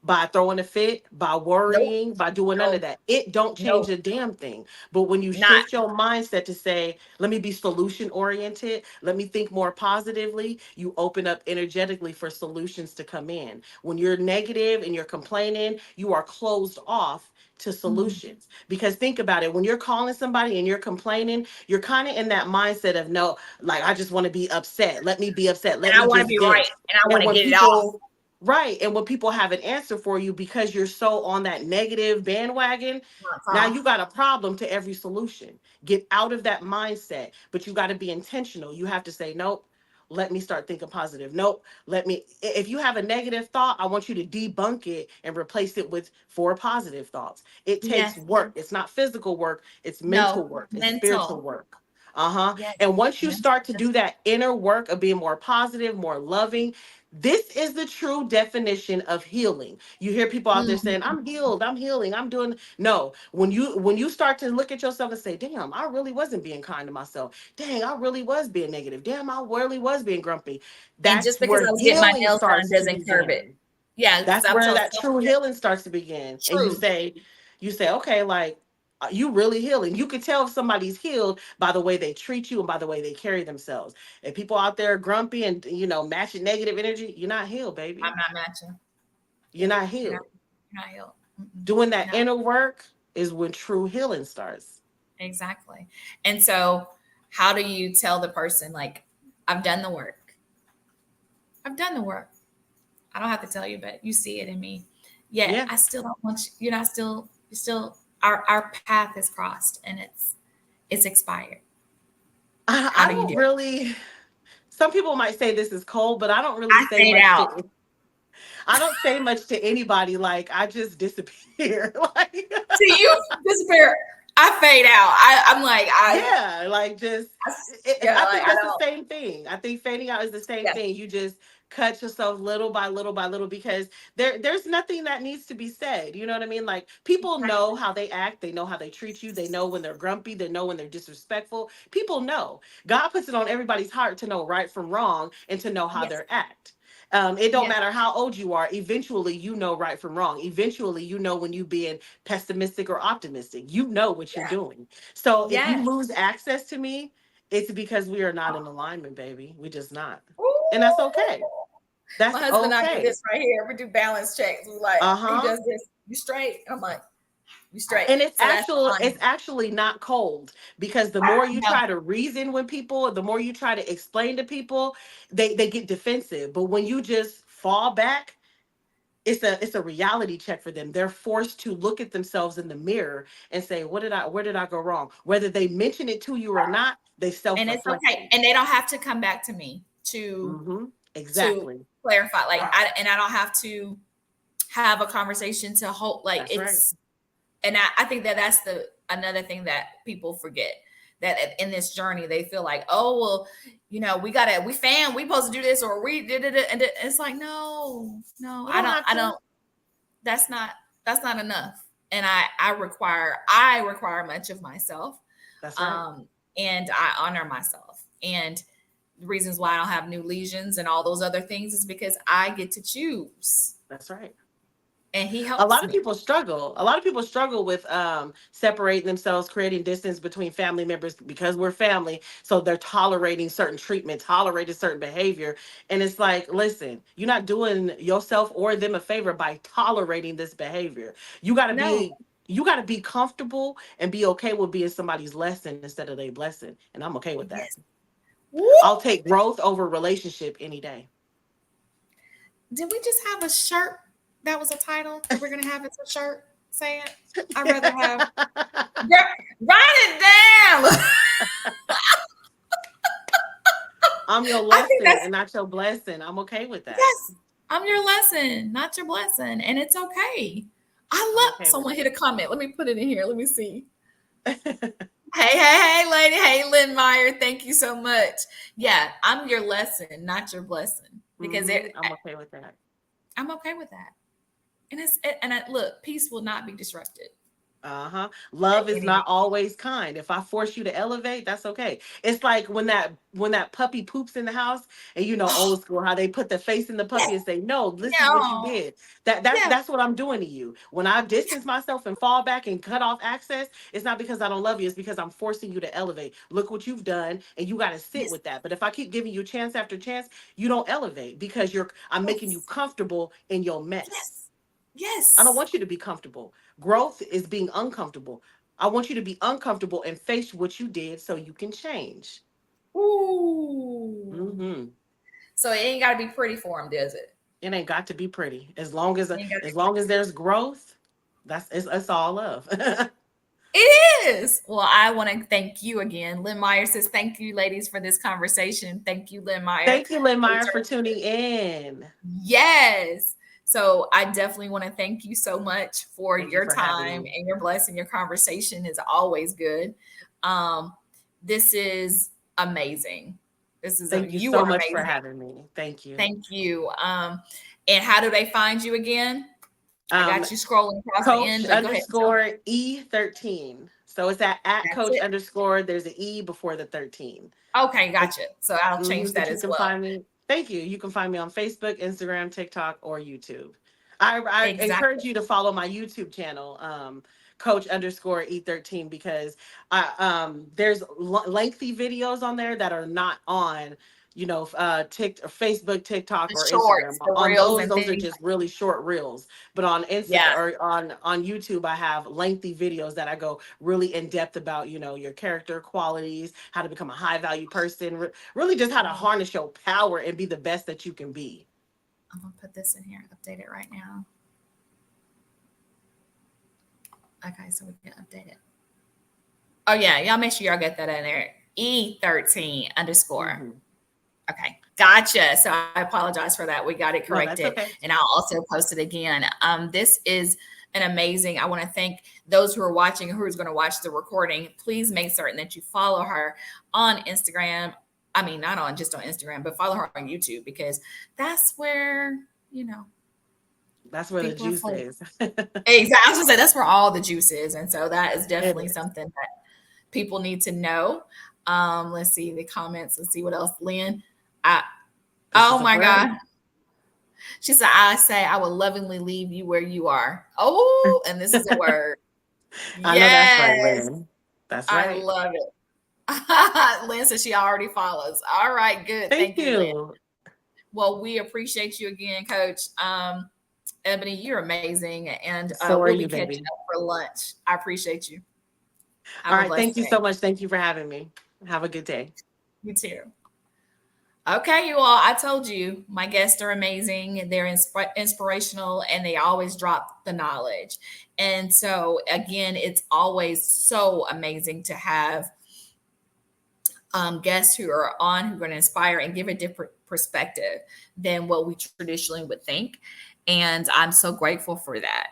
by throwing a fit, by Nope. worrying, by doing none of Nope. that. It don't change Nope. a damn thing. But when you Not. shift your mindset to say, let me be solution oriented, let me think more positively, you open up energetically for solutions to come in. When you're negative and you're complaining, you are closed off to Mm. solutions. Because think about it, when you're calling somebody and you're complaining, you're kind of in that mindset of, no, like, I just want to be upset. Let me be upset. Let And I me want to just be right this. and I want And to when get it off. people Right. And when people have an answer for you because you're so on that negative bandwagon, It's now you off. got a problem to every solution. Get out of that mindset, but you got to be intentional. You have to say, nope, let me start thinking positive. Nope, if you have a negative thought, I want you to debunk it and replace it with four positive thoughts. It takes Yes. work. It's not physical work, it's mental No. work, it's spiritual Mental. work. Uh-huh. Yes. And once you Mental. start to do that inner work of being more positive, more loving, this is the true definition of healing. You hear people out there saying, Mm. I'm healed, I'm healing, I'm doing. No, when you start to look at yourself and say, damn, I really wasn't being kind to myself. Dang, I really was being negative. Damn, I really was being grumpy. And just That's because where I was getting my healing nails done starts to doesn't curb it. begin. Yeah, because That's I'm where so that true healing starts to begin. And true. you say, okay, like, you really healing. You could tell if somebody's healed by the way they treat you and by the way they carry themselves. If people out there grumpy and matching negative energy, you're not healed, I'm baby. not matching. You're Yeah, not you're healed. not healed. Mm-mm. Doing that No, inner work is when true healing starts. exactly. And so, how do you tell the person, like, I've done the work? I've done the work. I don't have to tell you, but you see it in me. Yet Yeah. I still don't want you. You're not still. You're still. Our path is crossed, and it's expired. How I do you do don't it? really, some people might say this is cold, but I don't really I say fade much out. to I don't say much to anybody. Like, I just disappear. Like, See you disappear. I fade out. I'm like yeah, like, just I like think I that's the don't. same thing. I think fading out is the same Yes, thing. You just cut yourself little by little by little, because there's nothing that needs to be said. You know what I mean? Like, people know exactly. how they act, they know how they treat you, they know when they're grumpy, they know when they're disrespectful. People know. God puts it on everybody's heart to know right from wrong and to know how Yes, they act. It don't yes, matter how old you are. Eventually, you know right from wrong. Eventually, you know when you being pessimistic or optimistic. You know what you're doing. So if you yes. lose access to me, it's because we are not in alignment, baby. We just not. And that's okay. Ooh. My That's husband and I do okay. this right here. We do balance checks. We like he Uh-huh. does this. You straight? And I'm like, you straight. And So that's it's alignment. actually not cold, because the more you No, try to reason with people, the more you try to explain to people, they get defensive. But when you just fall back, it's a reality check for them. They're forced to look at themselves in the mirror and say, where did I go wrong? Whether they mention it to you or not, they And it's okay. self-reflecting. And they don't have to come back to me to Mm-hmm. to Exactly. clarify. Like I don't have to have a conversation to hold like That's right. it's and I think that that's the another thing that people forget that in this journey they feel like, oh well, we supposed to do this or we did it, and it's like no, You don't have I to. don't. That's not enough, and I require much of myself, That's right. um, and I honor myself, and the reasons why I don't have new lesions and all those other things is because I get to choose, That's right. and he A helps lot of me. people struggle. A lot of people struggle with separating themselves, creating distance between family members because we're family. So they're tolerating certain treatment, tolerating certain behavior. And it's like, listen, you're not doing yourself or them a favor by tolerating this behavior. You gotta No, be you gotta be comfortable and be okay with being somebody's lesson instead of their blessing. And I'm okay with that. yes. Woo! I'll take growth over relationship any day. Did we just have a shirt that was a title that we're gonna have as a shirt? Say it. I'd rather have write it down. I'm your I think lesson that's and not your blessing. I'm okay with that. yes. I'm your lesson, not your blessing, and it's okay. I'm I love okay with someone hit a comment. Let me put it in here. Let me see. that. Hey, lady. Hey, Lynn Meyer. Thank you so much. Yeah, I'm your lesson, not your blessing, because I'm okay with that. I'm okay with that. Look, peace will not be disrupted Uh-huh. at Love is any not means. always kind. If I force you to elevate, that's okay. It's like when that puppy poops in the house and old school how they put the face in the Yes, puppy and say, "No, this is what you yeah, did." That's yeah, that's what I'm doing to you. When I distance myself and fall back and cut off access, it's not because I don't love you, it's because I'm forcing you to elevate. Look what you've done and you got to sit yes, with that. But if I keep giving you chance after chance, you don't elevate because I'm making you yes, comfortable in your mess. yes, I don't yes. want you to be comfortable. Growth is being uncomfortable. I want you to be uncomfortable and face what you did so you can change. Ooh. Hmm. So it ain't got to be pretty for him, does it? It ain't got to be pretty. As long as It ain't got to as be long pretty. as there's growth, it's all love. It is. Well, I want to thank you again. Lynn Meyer says, thank you, ladies, for this conversation. Thank you, Lynn Meyer. Thank you, Lynn Meyer, for tuning in. Yes. So I definitely want to thank you so much for Thank you your for having time me. and your blessing. Your conversation is always good. Um, this is amazing. Thank you You so are much for amazing. having me. Thank you. Thank you. And how do they find you again? I Um, got you scrolling across the Coach end, but go ahead and tell me. underscore E13. So it's at That's coach it. underscore. There's an E before the 13. Okay, gotcha. So I'll change But that you as can well. find me. Thank you. You can find me on Facebook, Instagram, TikTok, or YouTube. I Exactly. encourage you to follow my YouTube channel, Coach underscore E13, because there's lengthy videos on there that are not on Facebook, TikTok, The or Instagram. shorts, the On reels, those, and those are things. just really short reels. But on Instagram Yeah. or on YouTube, I have lengthy videos that I go really in depth about, your character qualities, how to become a high value person, really just how to harness your power and be the best that you can be. I'm gonna put this in here, update it right now. Okay, so we can update it. Oh yeah, y'all make sure y'all get that in there. E13 underscore. Hmm. Okay, gotcha. So I apologize for that. We got it No, that's corrected, okay. and I'll also post it again. This is an amazing. I want to thank those who are watching, who's going to watch the recording. Please make certain that you follow her on Instagram. I mean, not on just on Instagram, but follow her on YouTube because that's where you know That's where the people are juice flowing. is. Exactly. I was gonna say that's where all the juice is, and so that is It definitely is. something that people need to know. Let's see the comments. Let's see what else. Lynn, I, This oh is a my word. God. She said, I say I will lovingly leave you where you are. Oh, and this is a word. I know that's right, Yes, Lynn. That's I right. love it. Lynn says she already follows. All right, good. Thank Thank you, Lynn. you. Well, we appreciate you again, Coach. Ebony, you're amazing, and So are we'll be you, catching baby. up for lunch. I appreciate you. All Have a right. blessed Thank you day. so much. Thank you for having me. Have a good day. You too. Okay, you all. I told you my guests are amazing. They're inspirational, and they always drop the knowledge. And so, again, it's always so amazing to have guests who are on who are going to inspire and give a different perspective than what we traditionally would think. And I'm so grateful for that.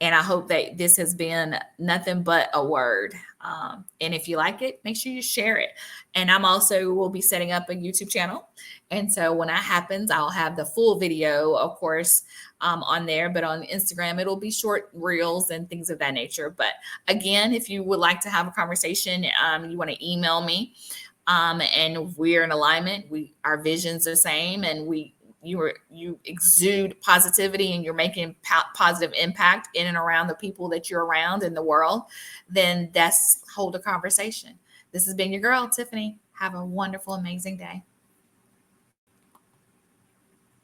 And I hope that this has been nothing but a word. And if you like it, make sure you share it. And I'm also will be setting up a YouTube channel. And so when that happens, I'll have the full video, of course, on there. But on Instagram, it'll be short reels and things of that nature. But again, if you would like to have a conversation, you want to email me, and we're in alignment. Our visions are the same, and you exude positivity, and you're making positive impact in and around the people that you're around in the world. Then that's hold a conversation. This has been your girl, Tiffany. Have a wonderful, amazing day.